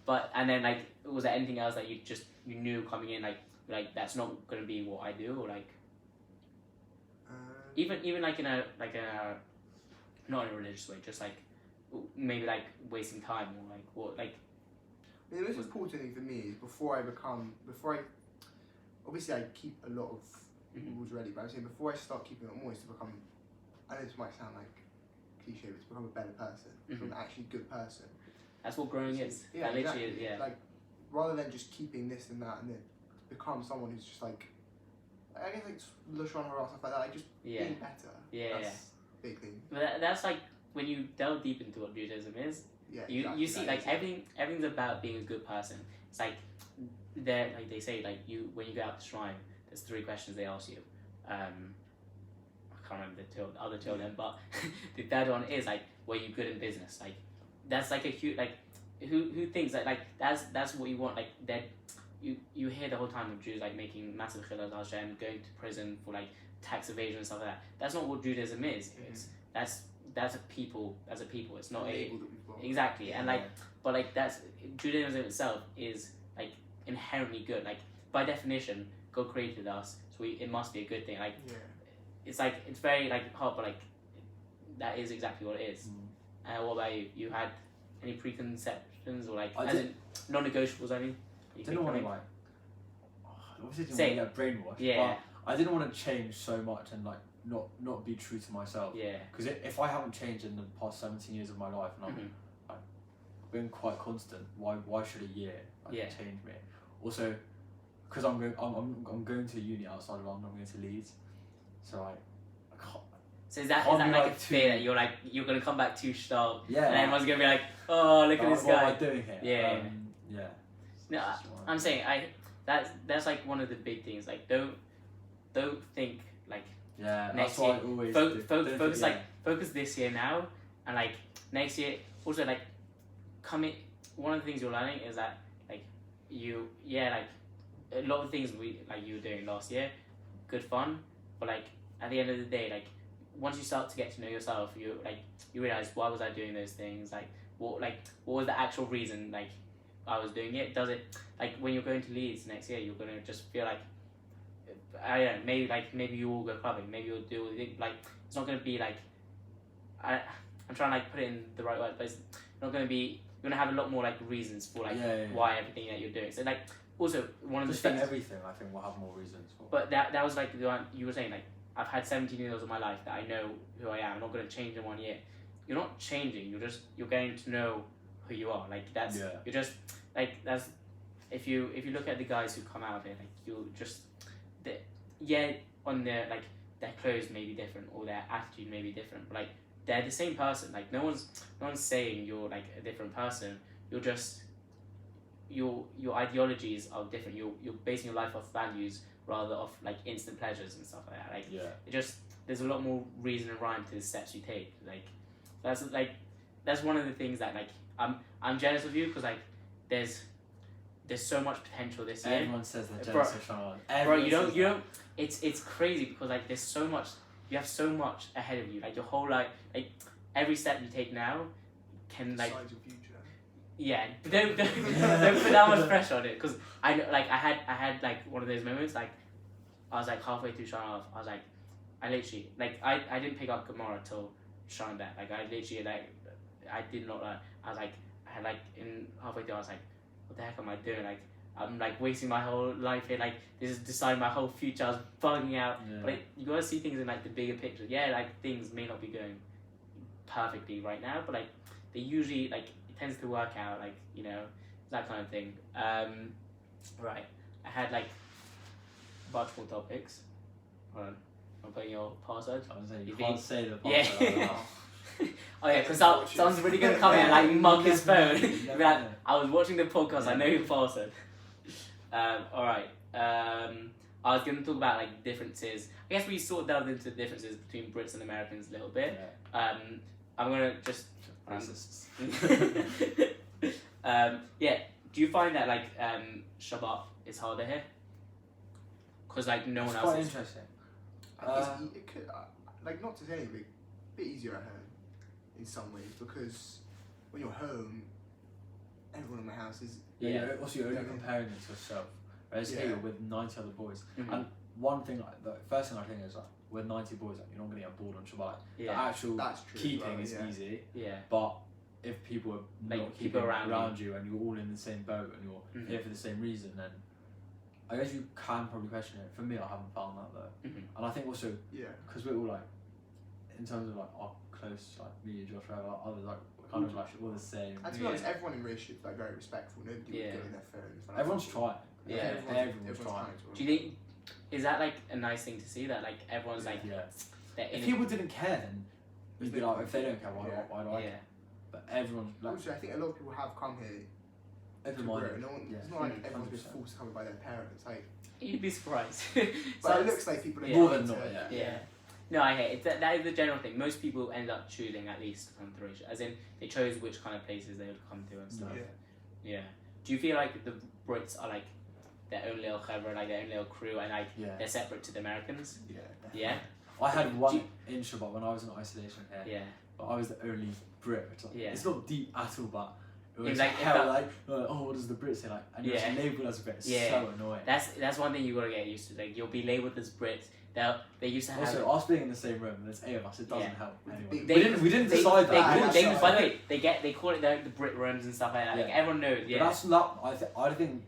But and then like was there anything else that you knew coming in like that's not gonna be what I do or like even like in a not in a religious way, just like maybe like wasting time or like what like. I mean, the most important thing for me is before I obviously I keep a lot of rules ready, but I'm saying before I start keeping it more is to become, I know this might sound like cliche, but to become a better person, become an actually good person. That's what growing is. Yeah, that literally is, yeah. Like, rather than just keeping this and that and then become someone who's just like, I guess like Lashon Hara, stuff like that, like just being better. Yeah, that's a big thing. But that's like, when you delve deep into what Judaism is, you see like everything's about being a good person. It's like like they say like when you go out to shrine, there's 3 questions they ask you. I can't remember the other 2 of them, but the third one is like, were you good in business? Like that's like a huge like who thinks that like that's what you want, like that you hear the whole time of Jews like making massive chilul Hashem, going to prison for like tax evasion and stuff like that. That's not what Judaism is. It's that's a people. It's not exactly. And like, but like that's Judaism itself is like inherently good. Like by definition, God created us, so it must be a good thing. Like it's like it's very like hard, but like that is exactly what it is. What about you? You had any preconceptions or like non-negotiables? I mean, I didn't want to like. Obviously, didn't want to get brainwashed. Yeah. But I didn't want to change so much and like not be true to myself. Yeah. Because if I haven't changed in the past 17 years of my life and I've been quite constant, why should a year change me? Also, because I'm going to uni outside of London. I'm going to Leeds, so I can't. So is that like a fear that you're gonna come back too sharp? Yeah. And everyone's gonna be like, oh, look at this guy. What am I doing here? Yeah. Yeah. No, I'm saying that's like one of the big things. Like don't think like next year. Focus this year now, and like next year also like one of the things you're learning is that like like a lot of things you were doing last year, good fun, but like at the end of the day, like once you start to get to know yourself, you realize, why was I doing those things? Like what was the actual reason like I was doing it? Does it like when you're going to Leeds next year, you're gonna just feel like I don't know, maybe you will go clubbing, maybe you'll do like it's not gonna be like I'm trying to like put it in the right word, but it's not gonna be. You're gonna have a lot more like reasons for like why everything that you're doing. So like also one of the things. Everything I think will have more reasons for. But that was like the one you were saying, like I've had 17 years of my life that I know who I am. I'm not gonna change in 1 year. You're not changing. You're getting to know who you are. Like that's you're just like that's if you look at the guys who come out of it, like you'll just on their like their clothes may be different or their attitude may be different, but like they're the same person. Like no one's saying you're like a different person. You're just your ideologies are different. You're basing your life off values rather off like instant pleasures and stuff like that. Like it just there's a lot more reason and rhyme to the steps you take. Like that's one of the things that like I'm jealous of you because like there's so much potential this year. Everyone says they're jealous of Shana. Bro, you don't. It's crazy because like there's so much. You have so much ahead of you. Like your whole life, like every step you take now can like. Decides your future. Yeah, don't put that much pressure on it because I know like I had like one of those moments like I was like halfway through Shana Alephs. I was like I literally like I didn't pick up Gemara till Shana back. Like I literally like I did not like I was like I had like in halfway through I was like what the heck am I doing? Like I'm like wasting my whole life here. Like this is deciding my whole future. I was bugging out. Yeah. But like, you gotta see things in like the bigger picture. Yeah, like things may not be going perfectly right now, but like they usually like it tends to work out. Like that kind of thing. Right. I had like much more topics. Hold on. I'm putting your password. I was saying you can't say the password. Yeah. Oh yeah, because someone's really gonna come in and like mug his phone. Be like, I was watching the podcast. I know your password. All right. I was gonna talk about like differences. I guess we sort of delved into the differences between Brits and Americans a little bit. Yeah. I'm gonna just. Yeah. Do you find that like Shabbat is harder here? Because like no one else. Quite interesting. It could like not to say anything, a bit easier at home in some ways because when you're home, everyone in my house is. Yeah. Also, you're only comparing it to yourself. Whereas here you're with 90 other boys. Mm-hmm. And the first thing I think is like with 90 boys, like, you're not going to get bored on Shabbat. Yeah. The actual keeping is easy. Yeah. But if people are like not people keeping around you and you're all in the same boat and you're here for the same reason, then I guess you can probably question it. For me, I haven't found that though, and I think also because we're all like, in terms of like our close like me, Joshua, like others like we're kind of like all the same. And to be honest, everyone in Reishit is like very respectful. Nobody would go on their phones. Like, everyone's trying. Yeah, everyone's trying. Do you think is that like a nice thing to see that like everyone's like if people didn't care, then we'd be like, if they don't care, why do I care? But everyone's like, also, I think a lot of people have come here. Open-minded. No one, it's not like everyone's been forced to come by their parents. Like you'd be surprised. But it looks like people are more than not. Yeah. No, I hate it. That is the general thing. Most people end up choosing at least to come to Reishit, as in they chose which kind of places they would come to and stuff. Yeah. Do you feel like the Brits are like their own little chevra, like their own little crew, and like they're separate to the Americans? Yeah. I had one in Shabbat when I was in isolation here. Yeah. But I was the only Brit. It's, like, it's not deep at all, but it was like oh, what does the Brit say? Like, and you're labelled as a Brit. It's so annoying. That's one thing you gotta get used to. Like, you'll be labelled as Brits. They used to have. Also, us being in the same room, and there's 8 of us. It doesn't help. Anyway. We didn't decide that. By the way, they call it the Brit rooms and stuff like that. Like everyone knows. Yeah. But that's not. I think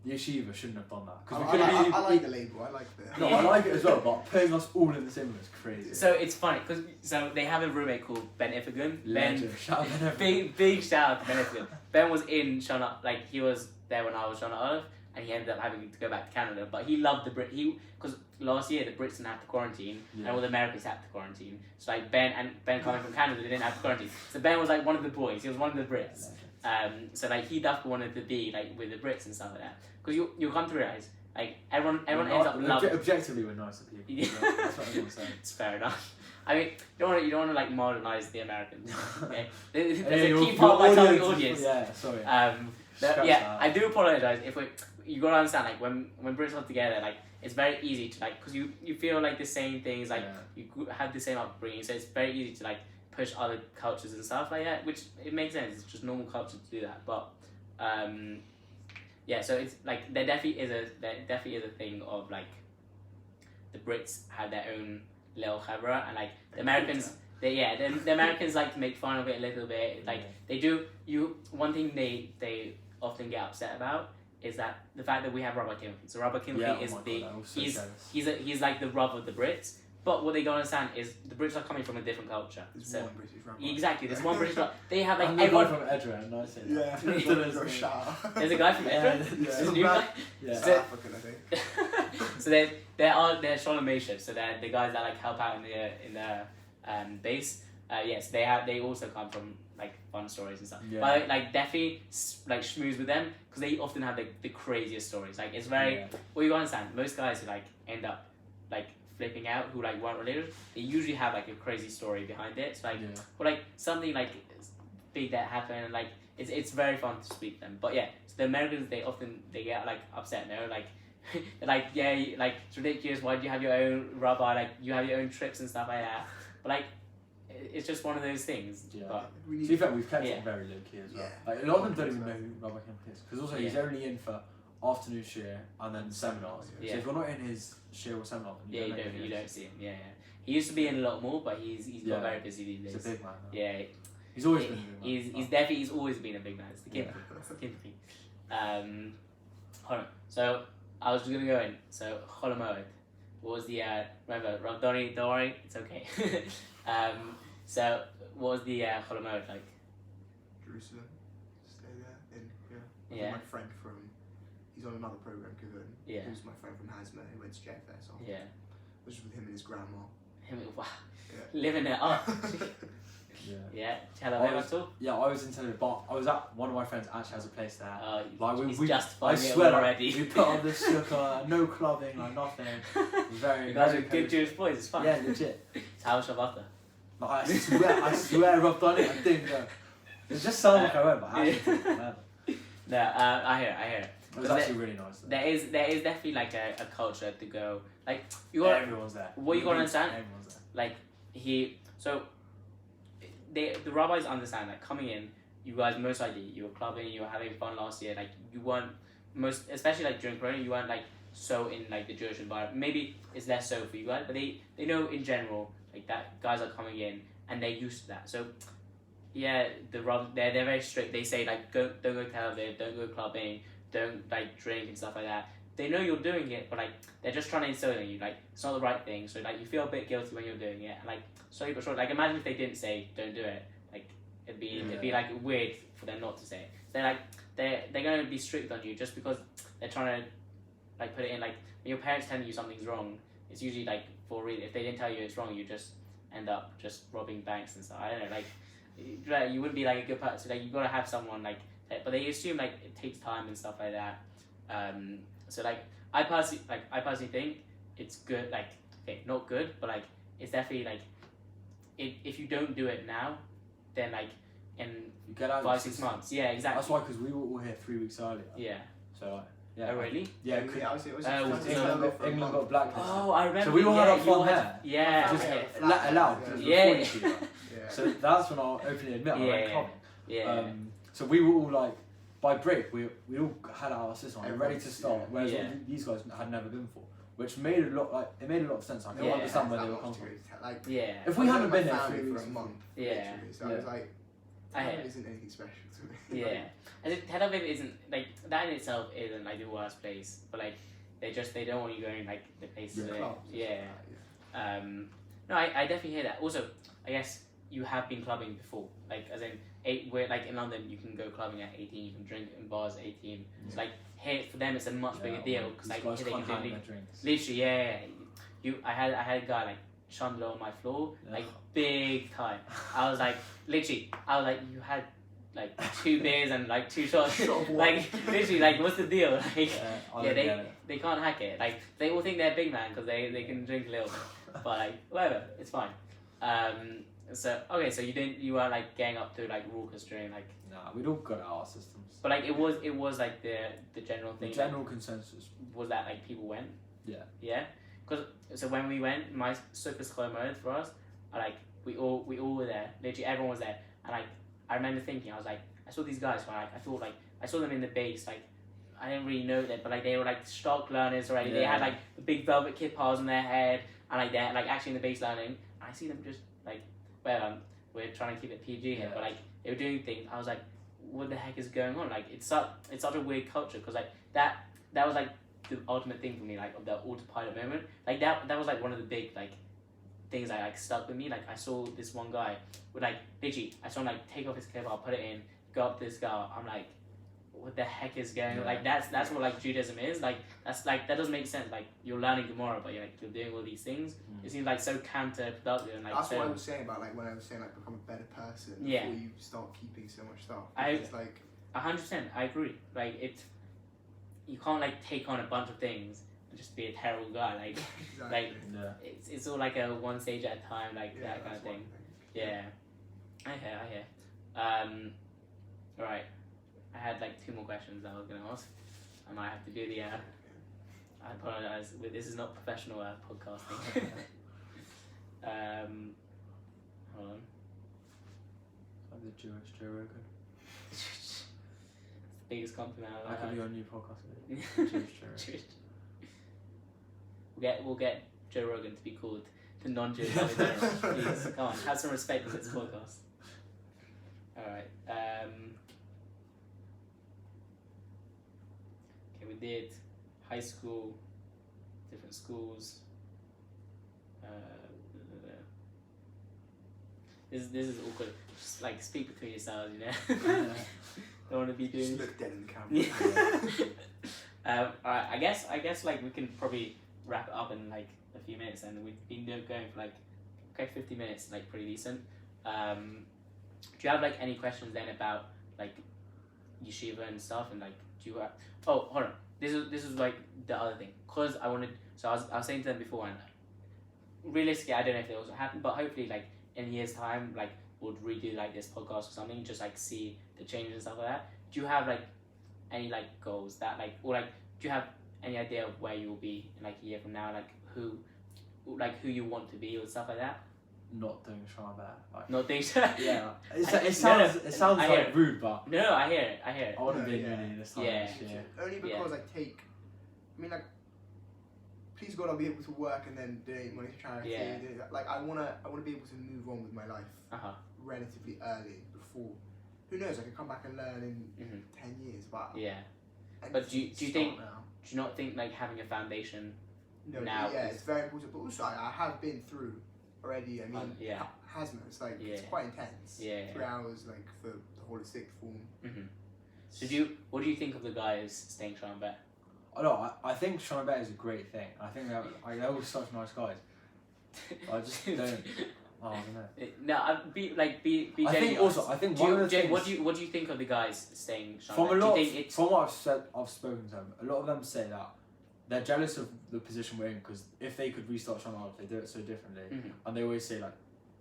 the yeshiva shouldn't have done that. I like the label. I like the. No, I like it as well. But putting us all in the same room is crazy. So it's funny because they have a roommate called Ben Ifigan. Big shout out to Ben Ifigan. Ben was in Shana, like he was there when I was Shana Alephs, and he ended up having to go back to Canada. But he loved the Brit. Because last year the Brits didn't have to quarantine, and all the Americans had to quarantine. So like Ben coming from Canada, they didn't have to quarantine. So Ben was like one of the boys. He was one of the Brits. So like he definitely wanted to be like with the Brits and stuff like that. Because you come to realize like everyone ends up loving. Objectively, we're nicer people. That's what everyone's saying. It's fair enough. I mean, you don't want to like modernize the Americans. Okay? There's a key part of my target audience. Yeah, sorry. I do apologize if you gotta understand like when Brits are together, like it's very easy to like because you feel like the same things, like you have the same upbringing, so it's very easy to like push other cultures and stuff like that, which it makes sense. It's just normal culture to do that, but so it's like there definitely is a thing of like the Brits have their own little chavra, and like the Americans the Americans like to make fun of it a little bit, like they do. One thing they often get upset about is that the fact that we have Rabbi Kimchi. So Rabbi Kimchi he's like the rub of the Brits. But what they don't understand is the Brits are coming from a different culture. There's one British rabbi. Exactly, there's one British rabbi. They have like everyone from Edra, and I say that. There's a guy from Edra. There's a new guy. South African, I think. So they're Shalom Meshach. So they're the guys that like help out in the base. Yes, they also come from like fun stories and stuff. But like definitely like schmooze with them because they often have like the craziest stories. Like it's very well, you understand. Most guys who like end up like flipping out who like weren't related, they usually have like a crazy story behind it. It's like or like something like big that happened, and like it's very fun to speak to them. But so the Americans they get like upset, like they're like like it's ridiculous, why do you have your own rabbi, like you have your own trips and stuff like that. But like it's just one of those things. But to be fair, we've kept it very low key as well. Like a lot of them don't even know who Rabbi Kimchi is, because also he's only in for afternoon shir and then seminars. So if you're not in his shir or seminar, then you don't see him. He used to be in a lot more, but he's got very busy these days. He's a big man now. Yeah, he's always been a big man. He's always been a big man. It's the Kimchi. Hold on. So I was just gonna go in. So Chol Hamoed. What was the remember Rav Doni? Don't worry, it's okay. So what was the Chol Hamoed like? Jerusalem. Stay there. My friend from. He's on another program, Kevin. Who's my friend from Hasma, who went to JFS. So I was just with him and his grandma. Living it up. Tell him at all. I was in Tel Aviv, but I was at one of my friends actually has a place there. I swear already. We put on the sukkah, no clubbing, like nothing. You guys are good Jewish boys. It's fun. Yeah, legit. It's how Shabbat. I swear I've done it. I didn't know. It just sounds like I went, but I actually didn't. No, I hear it. It was actually really nice. There is definitely like a culture to go like everyone's there. What you gotta understand? Everyone's there. Like the rabbis understand like coming in, you guys most likely you were clubbing, you were having fun last year. Like you weren't especially like during Corona, you weren't like so in like the Jewish environment. Maybe it's less so for you guys, but they know in general like that guys are coming in and they're used to that. So they're very strict. They say like don't go to Tel Aviv, don't go clubbing, don't like drink and stuff like that. They know you're doing it, but like they're just trying to instill in you like it's not the right thing. So like you feel a bit guilty when you're doing it. And, like slowly but surely, like imagine if they didn't say don't do it. Like it'd be like weird for them not to say it. They're like they're gonna be strict on you just because they're trying to like put it in. Like when your parents telling you something's wrong, it's usually like for a reason. If they didn't tell you it's wrong, you just end up just robbing banks and stuff. I don't know, like you wouldn't be like a good person. Like you gotta have someone like, but they assume like it takes time and stuff like that. So like I personally think it's good. Like okay, not good, but like it's definitely like if you don't do it now, then like in you get out 5-6 months. Yeah, exactly. That's why, because we were all here 3 weeks earlier. Yeah. So like. Yeah. Oh really? Yeah. England got blacklisted. Oh, I remember. So we all had our fun there. Yeah. Just allowed. Yeah. So that's when I'll openly admit I went clubbing. Yeah. So we were all like, by break, we all had our system ready to start, whereas these guys had never been before, which made a lot of sense. I can understand where they were coming from. Like, if we hadn't been there for a month, so I was like, It isn't anything special to me. Yeah. I think Tel Aviv isn't like that in itself isn't like the worst place, but like they don't want you going like the places. No, I definitely hear that. Also, I guess you have been clubbing before, like as in where like in London you can go clubbing at 18, you can drink in bars at 18. It's like here for them it's a much bigger deal because like here they can do literally I had a guy like Chandler on my floor like big time. I was like you had like 2 beers and like 2 shots. Like literally, like what's the deal? Like they can't hack it. Like they all think they're big man because they can drink a little bit. But like whatever, it's fine. So you were like getting up to like raucous during like. Nah, we'd all got our systems. But like it was like the general thing. The general consensus was that like people went. Yeah. Yeah. Because so when we went, my super slow mode for us, we all were there. Literally everyone was there, and like. I remember thinking, I was like, I saw these guys, I thought like, I saw them in the base, like, I didn't really know them, but like they were like stock learners already. They had like the big velvet kippas on their head, and like they're like actually in the base learning. And I see them just like, we're trying to keep it PG here, but like they were doing things. I was like, what the heck is going on? Like it's such a weird culture because like that was like the ultimate thing for me, like of the autopilot moment. Like that was like one of the big like. Things that like stuck with me. Like I saw this one guy with like literally I saw him like take off his clip, I'll put it in, go up to this guy. I'm like, what the heck is going on? Like that's what like Judaism is. Like that's like that doesn't make sense. Like you're learning Gemara, but you're doing all these things. It seems like so counterproductive and like. That's what I was saying about like when I was saying like become a better person before you start keeping so much stuff. It's like 100%. I agree. Like you can't like take on a bunch of things. Just be a terrible guy, like, it's all like a one stage at a time, like that kind of thing. Yeah, I hear. Alright, I had like 2 more questions that I was gonna ask. I might have to do the. I apologize. This is not professional podcasting. Hold on. Like the Jewish Joe Rogan. It's the biggest compliment I've ever had. I could be on your podcast. Jewish Joe Rogan. We'll get Joe Rogan to be called the non-Jewish please, come on, have some respect for this podcast. Alright, okay, we did high school, different schools. This is awkward. Just like speak between yourselves, you know. Don't want to be doing. Just look dead in the camera. Alright, I guess like we can probably wrap it up in like a few minutes, and we've been going for like 50 minutes, like pretty decent. Do you have like any questions then about like yeshiva and stuff, and like do you have, hold on, this is like the other thing, because I was saying to them before, and realistically I don't know if it will happen, but hopefully like in a year's time like we'll redo like this podcast or something, just like see the changes and stuff like that. Do you have like any like goals that like, or like do you have any idea of where you will be in like a year from now, like who you want to be or stuff like that? Not doing Shana. Like, not doing Shana. Yeah, it sounds like rude, but no, I hear it. I want to be in uni this time this year. Only because I mean like please God, I'll be able to work and then donate money to charity. Yeah. Like I wanna be able to move on with my life relatively early before. Who knows? I could come back and learn in 10 years. But But do you not think like having a foundation now? Yeah, it's very important. But also, I have been through already. I mean, Hazmat. It's like it's quite intense. 3 hours like for the whole of sixth form. So what do you think of the guys staying Shana Bet? I think Shana Bet is a great thing. I think they're all such nice guys. I just don't. Oh, I don't know. No, be I think also. I think one of the things. What do you think of the guys staying Shana Bet? From what I've spoken to them, a lot of them say that they're jealous of the position we're in because if they could restart Shana Alephs, they do it so differently, and they always say like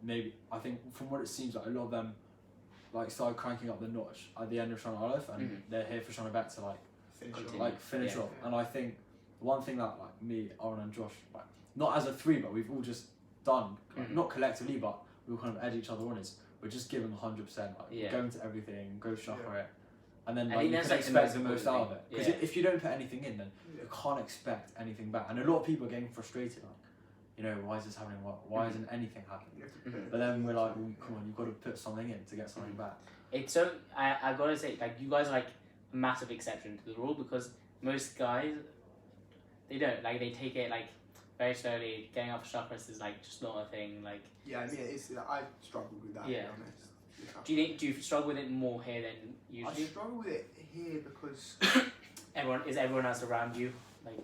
maybe. I think from what it seems like a lot of them like started cranking up the notch at the end of Shana Alephs, and they're here for Shana Bet to finish off. And I think one thing that like me, Aaron and Josh, like not as a three, but we've all just done not collectively, but we all kind of edge each other on is we're just giving 100%, like going to everything, go suffer it, and then like you can expect the most out of it. Because if you don't put anything in, then you can't expect anything back. And a lot of people are getting frustrated, like, you know, why is this happening? Why isn't anything happening? But then we're like, well, come on, you've got to put something in to get something back. It's so I gotta say, like, you guys are like a massive exception to the rule because most guys, they don't, like, they take it like very slowly. Getting off chakras is like just not a thing. Like, yeah, I mean, I've struggled with that. To be honest. Do you struggle with it more here than usually? I struggle with it here because everyone else around you like.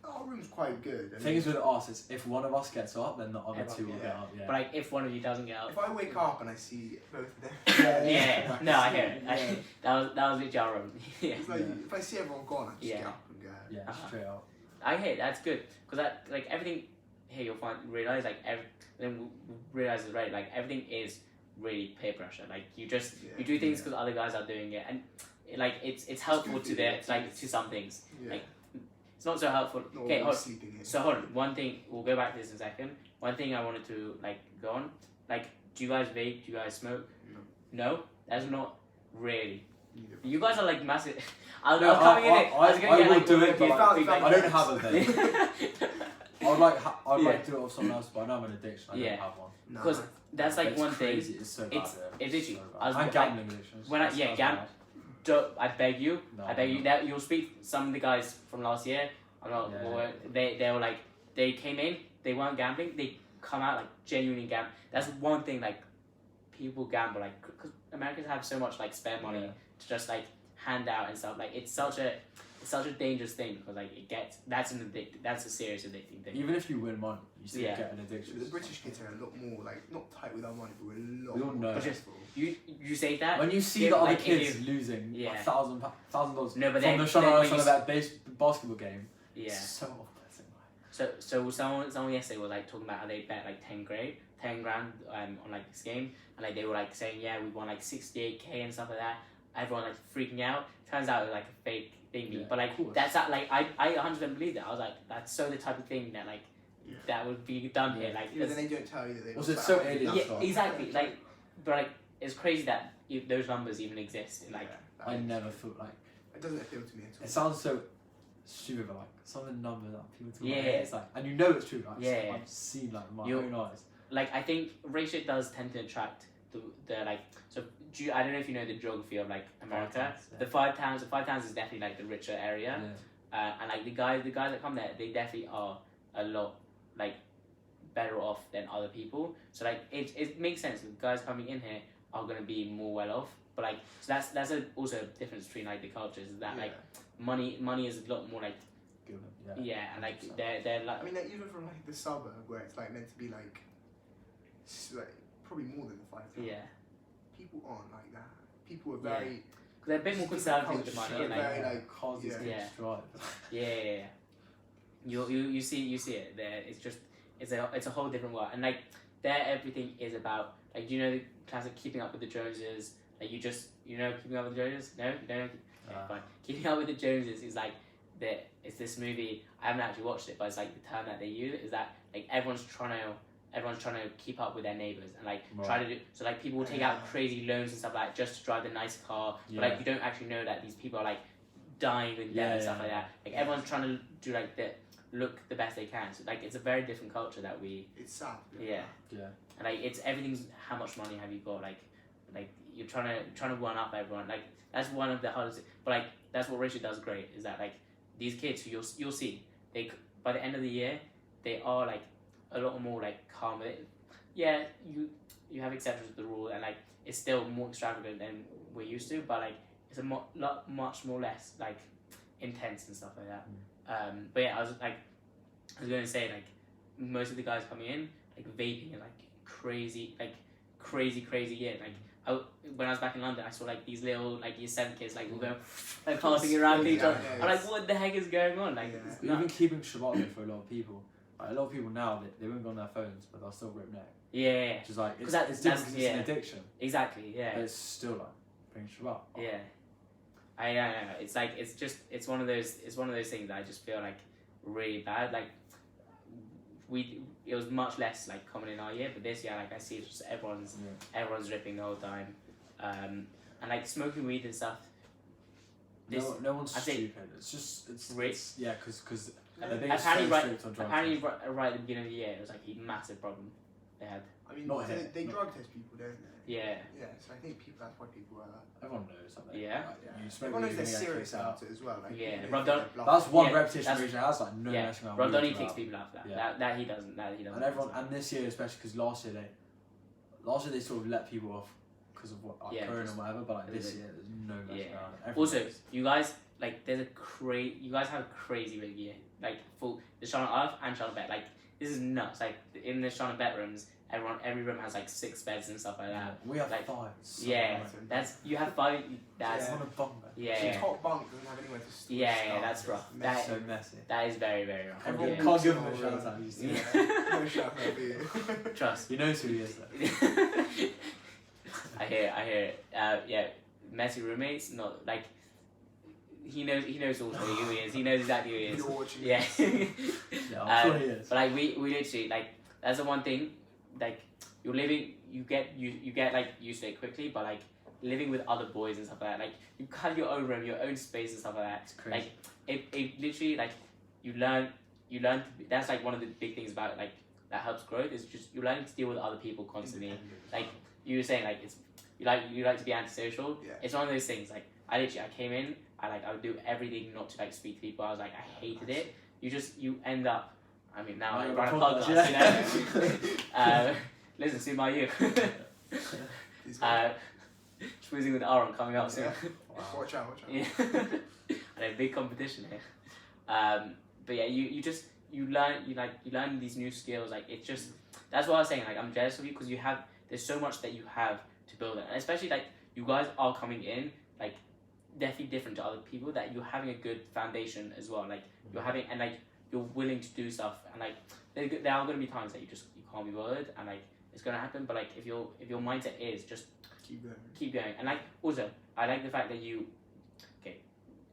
Our room's quite good. The thing is with us is if one of us gets up, then the other two will get up. Yeah. But like if one of you doesn't get up. If I wake up and I see both of them. No, I hear it. That was literally our room. It's like if I see everyone gone, I just get up and go. Yeah, straight up. I hear it, that's good because that like everything here you'll realize like realize is right, like everything is really peer pressure. Like you do things because other guys are doing it, and like it's helpful to some things. Like it's not so helpful. Okay, hold on. One thing, we'll go back to this in a second. One thing I wanted to like go on, like, do you guys vape? Do you guys smoke? No, that's not really. You guys are like massive. I was coming in it. I was gonna get like do it, but I don't have a vape. I'd like to do it with someone else, but I know I'm an addiction. I don't have one. Because that's like one thing. It's so bad. It's literally. And gambling addictions. When I beg you, that you'll speak to some of the guys from last year. I'm not. They were like, they came in, they weren't gambling. They come out like genuinely gamble. That's one thing, like people gamble, like because Americans have so much like spare money to just like hand out and stuff. Like it's such a dangerous thing because like that's a serious addicting thing. Even if you win money, you still get an addiction. The British kids are a lot more like not tight with our money, but we're a lot we don't more know. stressful. You say that when you see the other kids losing $1,000 no, but from the Shana that basketball game. Yeah. So So someone yesterday was like talking about how they bet like 10 grand on like this game, and like they were like saying we won like 68k and stuff like that. Everyone like freaking out. Turns out it was like a fake thing, but like that's that like I 100% believe that. I was like that's so the type of thing that like that would be done here. Like then they don't tell you that they was it so alien? Yeah, exactly. Like but like it's crazy that those numbers even exist. Like I never thought like it doesn't appeal to me at all. It sounds so stupid, but like some of the numbers that people talk about, it's like, and you know it's true. Like, I've seen like my own eyes. Like I think Reishit does tend to attract the like. So I don't know if you know the geography of like America. The five towns is definitely like the richer area, and like the guys that come there, they definitely are a lot like better off than other people. So like it makes sense. The guys coming in here are gonna be more well off. But like so that's also a difference between like the cultures is that like money is a lot more like good, and like they're like I mean like even from like the suburb where it's like meant to be like probably more than the 5 towns. People aren't like that. People are very because they're a bit more conservative with the money and very like causes you see it there. It's just it's a whole different world, and like there everything is about like do you know the classic Keeping Up with the Joneses? Like you know Keeping Up with the Joneses? No, you don't. Fine. Keeping Up with the Joneses is like it's this movie. I haven't actually watched it, but it's like the term that they use is that like everyone's trying to keep up with their neighbors and like try to do so like people will take out crazy loans and stuff like that just to drive the nice car, but like you don't actually know that these people are like dying with death and stuff like that. Like everyone's trying to do like look the best they can. So like it's a very different culture that we. It's sad. Yeah. And like it's everything's how much money have you got? Like you're trying to one up everyone. Like that's one of the hardest. But like that's what Reishit does great is that like these kids who you'll see they by the end of the year they are like a lot more like calm with it. Yeah, you have exceptions to the rule and like it's still more extravagant than we're used to, but like it's a much more less like intense and stuff like that. But yeah, I was going to say like most of the guys coming in like vaping and like crazy year. Like when I was back in London, I saw like these little like year 7 kids like all going like passing around each other. I'm like, what the heck is going on? Like even keeping Shabbat for a lot of people. Like, a lot of people now they won't go on their phones, but they'll still rip neck. Yeah. Which is like it's different because it's an addiction. Exactly. Yeah. But it's still like bring Shabbat. Yeah. I know. It's like it's one of those things that I just feel like really bad. Like it was much less like common in our year, but this year like I see just everyone's ripping the whole time, and like smoking weed and stuff. No one's stupid. It's because apparently right at the beginning of the year it was like a massive problem they had. I mean, they drug test people, don't they? Yeah. Yeah, so I think that's why people are. Everyone knows something. Yeah. Everyone knows they're serious about it as well. Like, that's one repetition region has like no messing around. Rob kicks people out for that. That he doesn't. And everyone, and this year especially because last year they sort of let people off because of what Corona or whatever. But like this year, there's no messing around. Also, you guys like you guys have a crazy big year. Like full the Shana Alephs and Shana Bet. Like this is nuts. Like in the Shana Bet rooms. Every room has like 6 beds and stuff like that. We have like 5. That's you have 5. That's on a bunk bed. The top bunk doesn't have anywhere to store. Yeah, that's rough. That's so messy. That is very very rough. Everyone can't give him a shout out. No shout out for you. Trust. You know who he is though. I hear it. Messy roommates. Not like. He knows also who he is. He knows exactly who he is. You're watching. Yeah. I'm sure he is. But like we literally like that's the one thing. Like you're living, you get like used to it quickly, but like living with other boys and stuff like that, like you have your own room, your own space and stuff like that. It's crazy. Like it literally like you learn. That's like one of the big things about it, like that helps growth is just you're learning to deal with other people constantly. Like you were saying, like it's you like to be antisocial. Yeah. It's one of those things. Like I came in, I would do everything not to like speak to people. I was like I hated it. You end up. I mean, now I run a podcast, you know. Listen, see my you. Shmoozing with Aron coming up soon. Wow. Watch out. Yeah. And a big competition here. But yeah, you learn these new skills. Like it's just that's what I was saying. Like I'm jealous of you because there's so much that you have to build it, and especially like you guys are coming in like definitely different to other people. That you're having a good foundation as well. Like you're having and like. You're willing to do stuff and like there are going to be times that you can't be bothered and like it's going to happen, but like if your mindset is just keep going and like also I like the fact that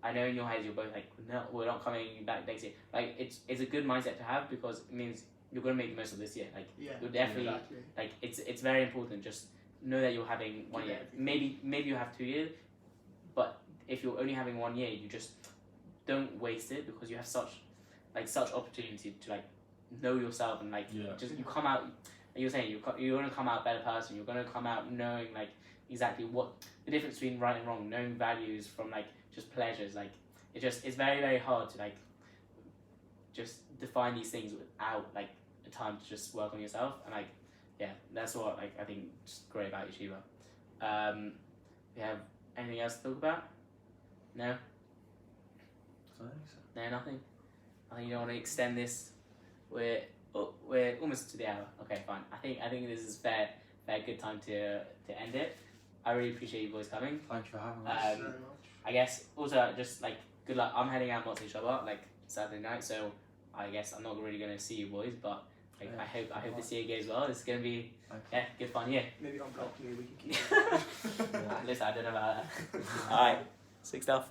I know in your heads you're both like no, we're not coming back next year. Like it's a good mindset to have because it means you're going to make the most of this year. Like you're definitely like it's very important. Just know that you're having 1 year. Maybe you have 2 years, but if you're only having 1 year, you just don't waste it because you have such opportunity to like know yourself and like just you come out like you're saying you're going to come out a better person. You're going to come out knowing like exactly what the difference between right and wrong, knowing values from like just pleasures. Like it's very very hard to like just define these things without like a time to just work on yourself and like that's what like I think is great about yeshiva. We have anything else to talk about? No? I don't think so. No, nothing? I think you don't want to extend this. We're almost to the hour. Okay, fine. I think this is fair good time to end it. I really appreciate you boys coming. Thank you for having us. Very much. I guess also just like good luck. I'm heading out Motzei Shabbat like Saturday night, so I guess I'm not really gonna see you boys, but like I hope this year goes well. It's gonna be good fun year. Maybe on balcony we can keep it. Listen, I don't know about that. Alright, sick stuff.